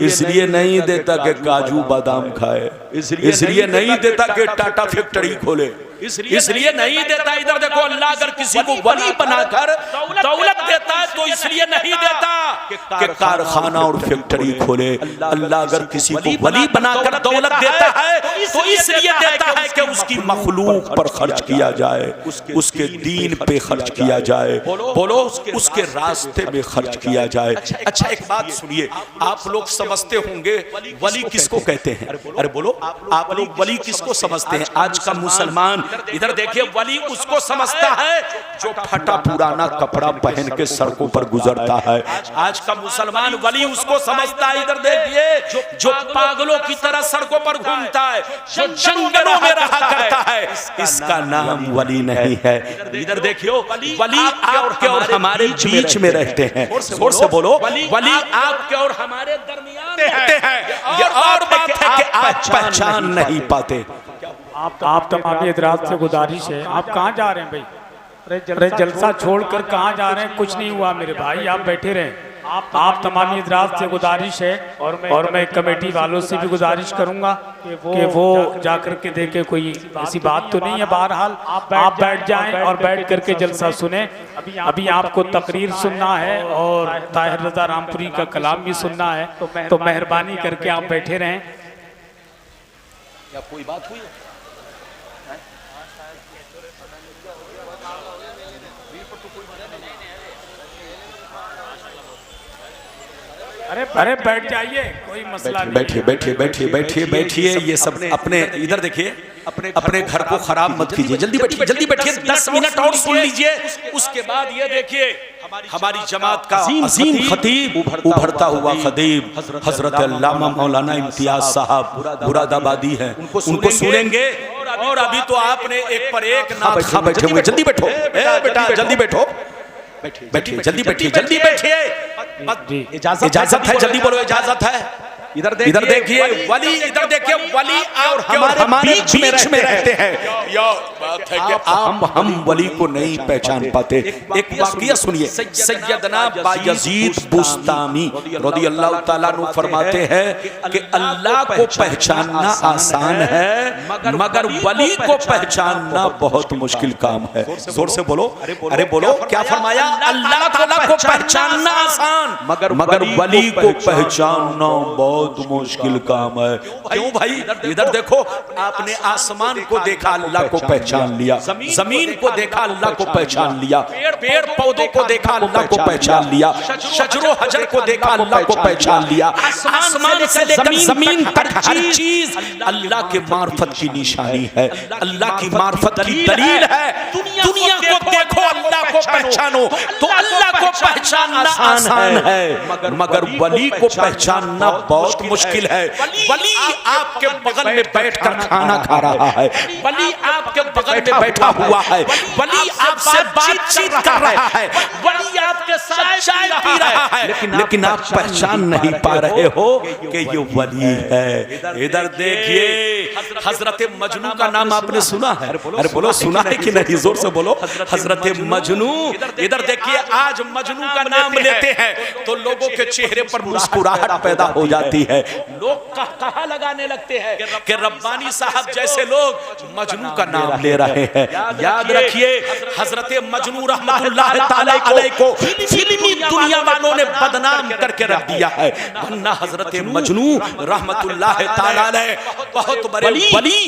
इसलिए नहीं देता कि काजू बादाम खाए, इसलिए नहीं देता कि टाटा फैक्ट्री खोले, इसलिए नहीं देता। इधर देखो, अल्लाह अगर किसी को वली बनाकर दौलत देता है तो इसलिए नहीं देता कि कारखाना और फैक्ट्री खोले। अल्लाह अगर किसी को वली बनाकर दौलत देता है तो इसलिए देता है कि उसकी मखलूक पर खर्च किया जाए, उसके दीन पे खर्च किया जाए, बोलो उसके रास्ते में खर्च किया जाए। अच्छा, एक बात सुनिए, आप लोग समझते होंगे वली किसको कहते हैं? अरे बोलो, आप लोग वली किसको समझते हैं? आज का मुसलमान, इधर देखिए, वली उसको समझता है जो फटा पुराना कपड़ा पहन के सड़कों पर गुजरता है। आज का मुसलमान वली उसको समझता है, इधर देखिए, जो पागलों की तरह सड़कों पर घूमता है, जो जंगलों में रहा करता है, इसका नाम वली नहीं है। इधर देखियो, वली आपके और हमारे बीच में रहते हैं। जोर से बोलो, वली आपके और हमारे दरमियान रहते हैं। ये और बात है कि आप पहचान नहीं पाते। आप तमाम हजरात से गुजारिश है, आप कहाँ जा रहे हैं भाई? अरे जलसा छोड़कर कहाँ जा रहे हैं? कुछ नहीं हुआ मेरे भाई, आप बैठे रहें। आप तमाम हजरात से गुजारिश है, और मैं कमेटी वालों से भी गुजारिश करूंगा कि वो जाकर के देखे कोई ऐसी बात तो नहीं है। बहरहाल आप बैठ जाएं और बैठ करके जलसा सुने। अभी आपको तकरीर सुनना है और ताहिर रज़ा रामपुरी का कलाम भी सुनना है, तो मेहरबानी करके आप बैठे रहें। क्या कोई बात हुई? अरे बैठ जाइए, कोई मसला नहीं। बैठिए बैठिए बैठिए बैठिए बैठिए। ये सब अपने इधर देखिए, अपने घर को खराब मत कीजिए। जल्दी बैठिए, जल्दी बैठिए, 10 मिनट और सुन लीजिए। उसके बाद ये देखिए, हमारी जमात का अजीम खतीब, उभरता हुआ खतीब हजरत अल्लामा मौलाना इम्तियाज साहब मुरादाबादी हैं, उनको सुनेंगे। और अभी तो आपने एक पर एक नात खा बैठे हुए। जल्दी बैठो बेटा, जल्दी बैठो, बैठिए, जल्दी बैठिए, जल्दी बैठिए। इजाजत है, जल्दी बोलो इजाजत है। इधर देखिए, वली, इधर देखिए, वली और हमारे बीच में रहते हैं। यह बात है कि हम वली को नहीं पहचान पाते। एक वाकया सुनिए, सैयदना बायजीद बुस्तामी रज़ियल्लाहु ताला अन्हु फरमाते हैं कि अल्लाह को पहचानना आसान है, मगर वली को पहचानना बहुत मुश्किल काम है। जोर से बोलो, अरे बोलो, क्या फरमाया? अल्लाह ताला को पहचानना आसान, मगर वली को पहचानना बहुत मुश्किल काम है। क्यों भाई? इधर देखो, आपने आसमान को देखा, अल्लाह को पहचान लिया, जमीन को देखा, अल्लाह को पहचान लिया, पेड़ पौधों को देखा, अल्लाह को पहचान लिया, शजरो हजर को देखा, अल्लाह को पहचान लिया। आसमान से लेकर जमीन तक हर चीज अल्लाह के मार्फत की निशानी है, अल्लाह की मार्फत की दलील है। दुनिया को देखो, अल्लाह को पहचानो, तो अल्लाह को पहचानना आसान है, मगर वली को पहचानना बहुत बहुत मुश्किल है। वली आपके बगल में बैठकर खाना खा रहा है, वली आपके बगल में बैठा हुआ है, वली आपसे बातचीत कर रहा है, वली आपके साथ चाय पी रहा है, लेकिन आप पहचान नहीं पा रहे हो कि ये वली है। इधर देखिए, हजरत मजनू का नाम आपने सुना है? अरे बोलो, सुना है कि नहीं? जोर से बोलो, हजरत मजनू। इधर देखिए, आज मजनू का नाम लेते हैं तो लोगों के चेहरे पर मुस्कुराहट पैदा हो जाती है। लोग कहा लगाने लगते हैं कि रब्बानी साहब जैसे लोग मजनू का नाम ले रहे हैं। याद रखिए, हजरत मजनू रहमतुल्लाह ताला अलैह को फिल्मी दुनिया वालों ने बदनाम करके रख दिया है, वरना हजरत मजनू रहमतुल्लाह ताला अलैह बहुत बड़े वली,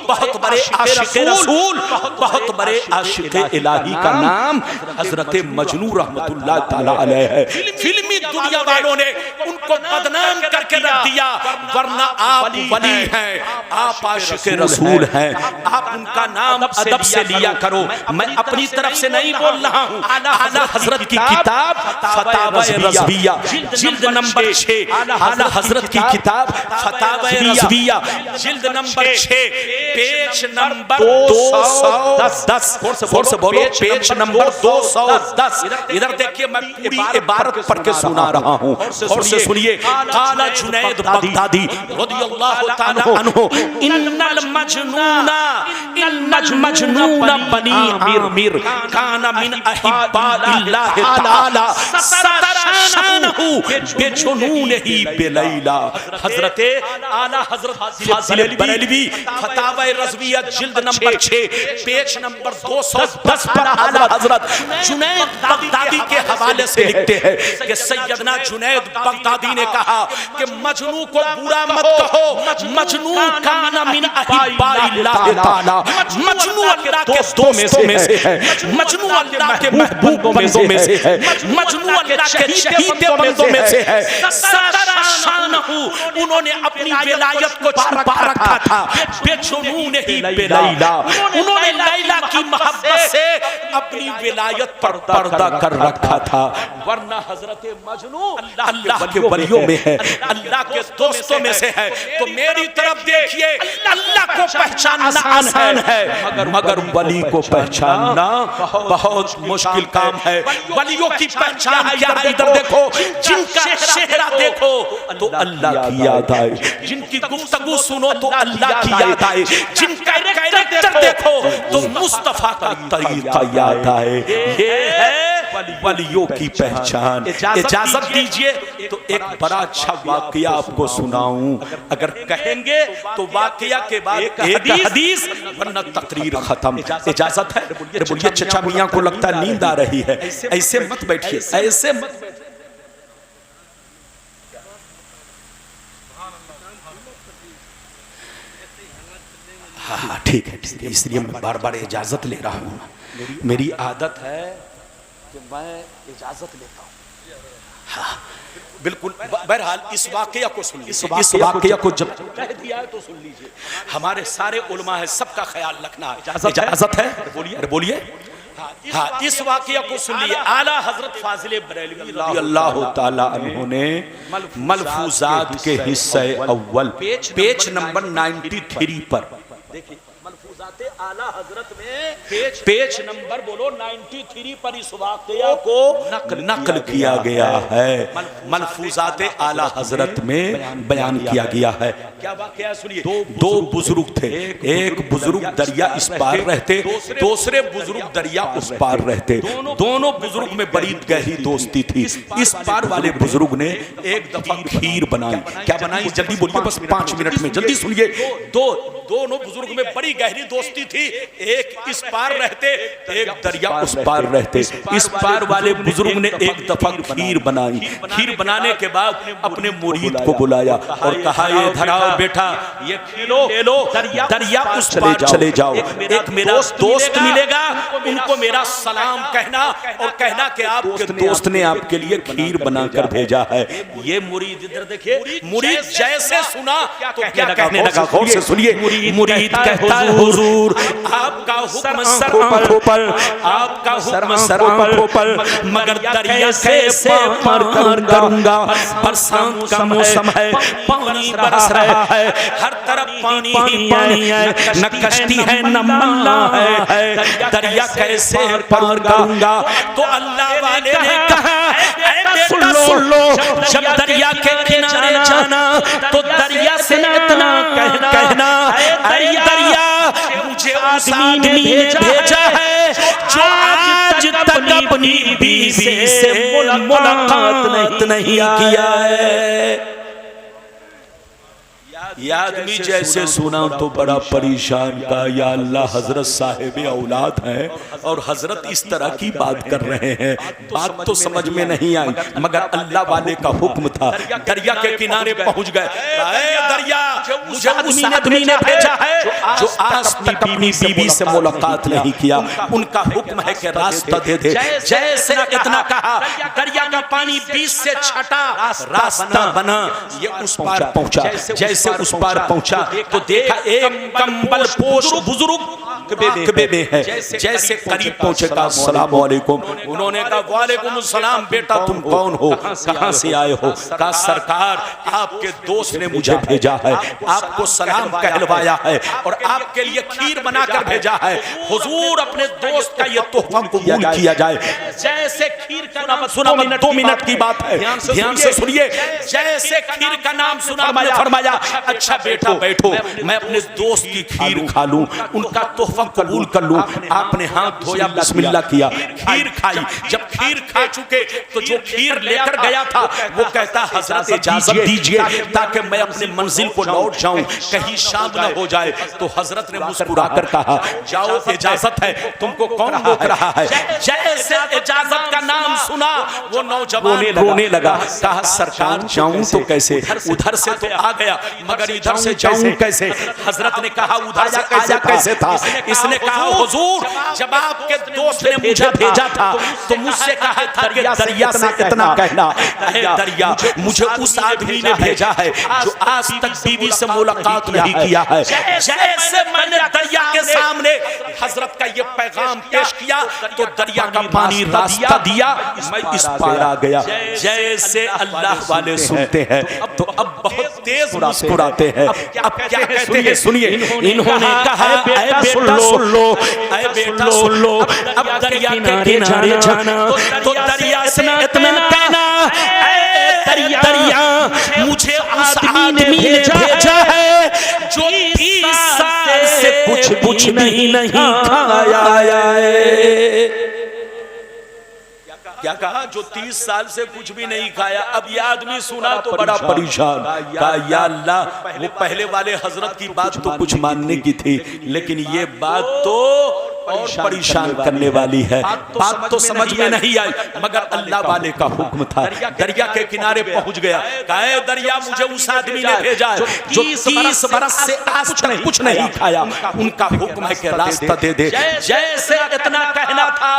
बहुत बड़े आशिक़े रसूल, बहुत बड़े आशिक़े इलाही का नाम हजरत मजनू रहमतुल्लाह ताला अलैह है। फिल्मी दुनिया वालों ने उनको बदनाम करके रख दिया, वरना आप वली हैं, आप आशिक़े रसूल हैं, आप उनका नाम अदब से लिया करो। मैं अपनी तरफ से नहीं बोल रहा हूँ। आला हजरत की किताब फतावा रज़विया जिल्द नंबर 6, आला हजरत की किताब फतावा रज़विया जिल्द नंबर 6 पेज नंबर 210, जोर से बोलो, पेज नंबर 210। इधर देखिए, मैं पूरी इबारत पढ़ के सुना रहा हूँ, और से सुनिए। काला जुनैद बगदादी रज़ियल्लाहु ताला अन्हु, इन्नल मजनूना बनी आमिर काना मिन अहिब्बाइल्लाह ताला सतरशानहु बेजुनूनिही बिलैला। हजरत आला हजरत फाजिल बरेलवी फतावा रज़विया जिल्द नंबर 6 पेज नंबर 210 पर आला हजरत जुनैद बगदादी के हवाले से लिखते हैं कि सैयदना जुनैद बगदादी ने कहा कि मजनू को बुरा मत कहो, मजनू काना मिन अहिब्बाइल्लाह ताला, मजनू अल्लाह के दोस्तों में से है, मजनू अल्लाह के महबूब बंदों में से है, मजनू अल्लाह के शहीद बंदों में से है। सतरशानहु, उन्होंने अपनी विलायत को छुपा रखा था, बेजुनूनिही बिलैला, उन्होंने लैला की मोहब्बत से अपनी विलायत पर पर्दा कर रखा था, वरना हजरत मजनू अल्लाह के वलियों में है, अल्लाह के दोस्तों में से है। तो मेरी तरफ देखिए, अल्लाह को पहचानना आसान है, मगर वली को पहचानना बहुत मुश्किल काम है। वलियों की पहचान क्या है? इधर देखो, जिनका चेहरा देखो तो अल्लाह की याद आए, जिनकी गुफ्तगू सुनो तो अल्लाह की याद आए, जिनका कैरेक्टर देखो तो मुस्तफा का तरीका याद आए। ये है वलियों की पहचान। इजाजत दीजिए तो एक बड़ा अच्छा वाकया आपको सुनाऊं। अगर कहेंगे तो वाकया के बाद एक हदीस, वरना तकरीर खत्म। इजाजत है? बोलिए, चचा मियां को लगता है नींद आ रही है, ऐसे मत बैठिए, ऐसे मत। हाँ ठीक है, इसलिए मैं बार बार इजाजत ले रहा हूँ। मेरी आदत है कि मैं इजाजत लेता हूँ। हाँ बिल्कुल। बहरहाल इस वाकया को सुन लीजिए, इस वाकया को जब कह दिया है तो सुन लीजिए। हमारे सारे उलमा है, सबका ख्याल रखना है। इजाजत है? बोलिए, बोलिए। हाँ, इस वाकया को सुन लीजिए। आला हजरत फाजिल बरेलवी रज़ियल्लाहु ताला अन्हु ने मलफूजात के हिस्से अव्वल पेज नंबर 93 पर देखिए, मलफूजात आला हजरत में पेज नंबर बोलो 93 पर इस वाकया को नकल किया गया है। मलफूजात आला हजरत में बयान किया गया है। क्या वाकया सुनिए। दो बुजुर्ग थे, एक बुजुर्ग दरिया इस पार रहते, दूसरे बुजुर्ग दरिया उस पार रहते। दोनों बुजुर्ग में बड़ी गहरी दोस्ती थी। इस पार वाले बुजुर्ग ने एक दफा खीर बनाई। क्या बनाई? जल्दी बोलिए, बस 5 मिनट में, जल्दी सुनिए। दोनों बुजुर्ग में बड़ी गहरी दोस्ती थी। एक इस पार रहते, एक दरिया उस पार रहते। इस पार वाले बुजुर्ग ने एक दफा खीर बनाई। खीर बनाने के बाद अपने मुरीद को बुलाया और कहा, ये धराओ बेटा, ये खीर ले लो, दरिया उस पार चले जाओ। एक मेरा दोस्त मिलेगा, उनको मेरा सलाम कहना और कहना कि आपके दोस्त ने आपके लिए खीर बनाकर भेजा है। ये मुरीद, इधर देखिए, मुरीद जैसे सुना तो क्या कहने लगा? गौर से सुनिए। मुरीद कहता है, हुजूर आपका हुक्म सर आंखों पर, आपका हुक्म सर आंखों पर, मगर दरिया कैसे पार करूंगा। बरसात का मौसम है, पानी बरस रहा है, हर तरफ पानी ही पानी है, न कश्ती है न मल्ला है, दरिया कैसे पार करूंगा। तो अल्लाह वाले ने कहा बेटा सुन लो, जब दरिया के किनारे जाना तो दरिया से इतना कहना दरिया मुझे उस आदमी ने भेजा है जो आज तक अपनी बीवी से मुलाकात नहीं किया है। ये आदमी जैसे सुना तो बड़ा परेशान का, या अल्लाह हजरत साहिब औलाद हैं और हजरत इस तरह की बात कर रहे हैं। बात तो समझ में नहीं आई, मगर अल्लाह वाले का हुक्म था। दरिया के किनारे पहुंच गए। दरिया मुझे उस आदमी ने भेजा है जो आज तक अपनी बीवी से मुलाकात नहीं किया, उनका हुक्म है कि रास्ता दे दे। जैसे इतना कहा, दरिया का पानी बीच से छटा, रास्ता बना, ये उस पार पहुंचा। जैसे उस पार पहुंचा तो देखा एक कंबल पोश बुजुर्ग बेबे है। जैसे करीब पहुंचे कहा अस्सलाम वालेकुम। उन्होंने कहा वालेकुम सलाम, बेटा तुम कौन हो, कहां से आए हो। कहा सरकार आपके दोस्त ने मुझे भेजा है, आपको सलाम कहलवाया है और आपके लिए खीर बनाकर भेजा है। हुजूर अपने दोस्त का ये तोहफा कबूल किया जाए। जैसे खीर का नाम सुना, 2 मिनट की बात है, ध्यान से सुनिए। जैसे खीर का नाम सुना, फरमाया अच्छा बेटा बैठो, मैं अपने दोस्त की खीर खा लूं, उनका तोहफा कबूल कर लूं। आपने हाथ धोया, बिस्मिल्लाह किया, खीर खाई। जब खीर खा चुके तो जो खीर लेकर गया था वो कहता हजरत इजाजत दीजिए ताकि मैं अपने मंजिल को लौट जाऊं, कहीं शाम न हो जाए। तो हजरत ने मुस्कुराकर कहा जाओ, इजाजत है, तुमको कौन रोक रहा है। जैसे इजाजत का नाम सुना वो नौजवान रोने लगा। कहा सरकार जाऊं तो कैसे, उधर से तो आ गया मगर इधर से जाऊं कैसे। हजरत ने कहा उधर से आया कैसे था। इसने कहा हुजूर जब आपके दोस्त ने मुझे भेजा था तो मुझसे कहा था कि दरिया से इतना कहना, दरिया मुझे उस आदमी ने भेजा है जो आज तक बीवी से मुलाकात नहीं किया है। जैसे मैंने दरिया के सामने हजरत का ये पैगाम पेश किया तो दरिया का पानी रास्ता दिया, मैं इस पार आ गया। जैसे अल्लाह वाले सुनते हैं तो अब बहुत तेज मुस्कुराते हैं। अब क्या कहते हैं सुनिए। इन्होंने कहा बेटा सुन लो, बेटा सुन लो, अब दरिया के किनारे जाना तो दरिया से इतना कहना दरिया मुझे उस आदमी ने भेजा है जो 30 साल से कुछ नहीं खाया है। क्या कहा जो 30 साल से कुछ भी नहीं खाया। अब यह आदमी सुना तो बड़ा परेशान, कहा या अल्लाह वो पहले वाले हजरत की बात तो कुछ मानने की थी, लेकिन ये बात तो और परेशान करने वाली है। बात तो समझ में नहीं आई, मगर अल्लाह वाले का हुक्म था। दरिया के किनारे पहुंच गया। कहा दरिया मुझे उस आदमी ने भेजा है जो 30 बरस से आज तक कुछ नहीं खाया, उनका हुक्म है कि रास्ता दे दे। जैसे इतना कहना था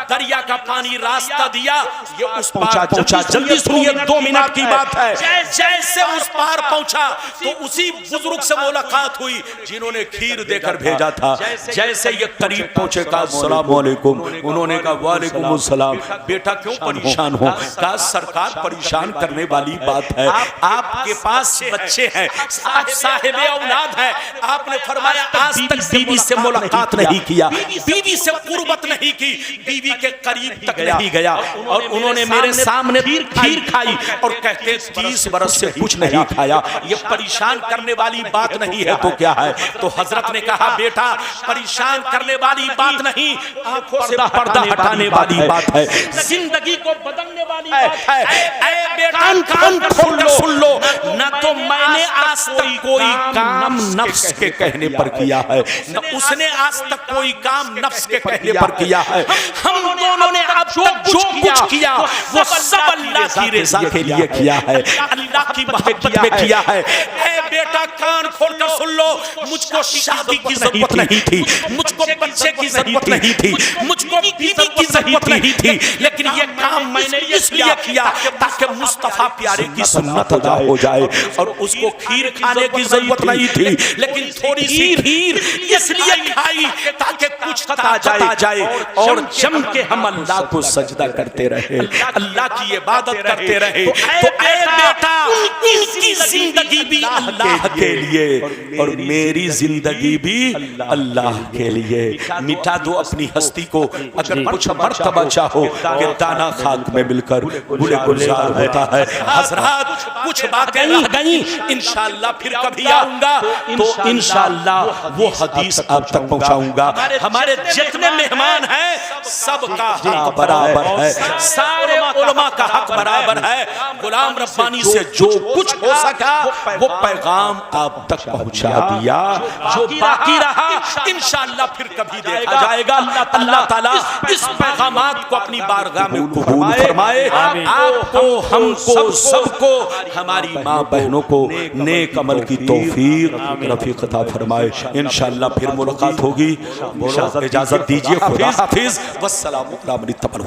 दरिया का पानी रास्ता दिया, ये उस पार पहुंचा। जल्दी सुनिए, 2 मिनट की बात है। जैसे उस पार पहुंचा तो उसी बुजुर्ग से मुलाकात हुई जिन्होंने खीर देकर भेजा था। जैसे ये करीब पहुंचे कहा अस्सलाम वालेकुम। उन्होंने कहा वालेकुम अस्सलाम। बेटा क्यों परेशान हो। कहा सरकार परेशान करने वाली बात है, आपके पास बच्चे हैं, आप साहिब औलाद हैं, आपने फरमाया आज तक बीवी से मुलाकात नहीं किया, बीवी से कुर्बत नहीं की, बीवी के करीब तक नहीं गया। और उन्होंने मेरे सामने खीर खाई और कहते 30 बरस से कुछ नहीं खाया। ये परेशान करने वाली बात नहीं है तो क्या है। तो हजरत ने कहा बेटा परेशान करने वाली बात नहीं, आंखों से पर्दा हटाने वाली बात है, जिंदगी को बदलने वाली बात है। ऐ बेटा कान खोल सुन लो, न तो मैंने आज तक कोई काम नफ्स के कहने पर किया है, न उसने आज तक कोई काम नफ्स के कहने पर किया है। हम दोनों ने अब जो कुछ किया वो सब अल्लाह की रज़ा के लिए किया है, अल्लाह की मोहब्बत में किया है। ऐ बेटा कान खोल कर सुन लो, मुझको शादी की जरूरत नहीं थी, मुझको बच्चे की जरूरत नहीं थी, मुझको बीवी की जरूरत नहीं थी, लेकिन ये काम मैंने इसलिए किया ताकि मुस्तफा प्यारे की सुन्नत अदा हो जाए। और उसको खीर खाने की जरूरत नहीं थी, लेकिन थोड़ी सी खीर इसलिए खाई ताकि कुछ ताकत आ जाए और जम के हम अल्लाह को सजदा करते रहे, अल्लाह की इबादत करते रहे, तो ऐ बेटा उनकी जिंदगी भी अल्लाह के लिए और मेरी जिंदगी भी अल्लाह के लिए। मिटा दो अपनी हस्ती को, अगर कुछ मर्तबा चाहो कि दाना खाक में मिलकर गुले गुलजार होता है। हजरात कुछ बातें रह गई, इंशाअल्लाह फिर कभी आऊंगा तो इंशाअल्लाह वो हदीस आप तक पहुंचाऊंगा। हमारे जितने मेहमान हैं सबका हक बराबर है, सारे उलमा का हक बराबर है। गुलाम रब्बानी से जो कुछ हो सका वो पैगाम आप तक पहुंचा दिया, जो बाकी रहा इंशाअल्लाह फिर कभी देखा जाएगा। अल्लाह ताला इस पैगामात को अपनी बारगाह में कबूल फरमाए। आपको, हमको, सबको, हमारी माँ बहनों को नेक अमल की तौफीक रफीक अता फरमाए। इंशाअल्लाह फिर मुलाकात होगी। इजाजत दीजिए, खुदा हाफिज, वस्सलामु अलैकुम।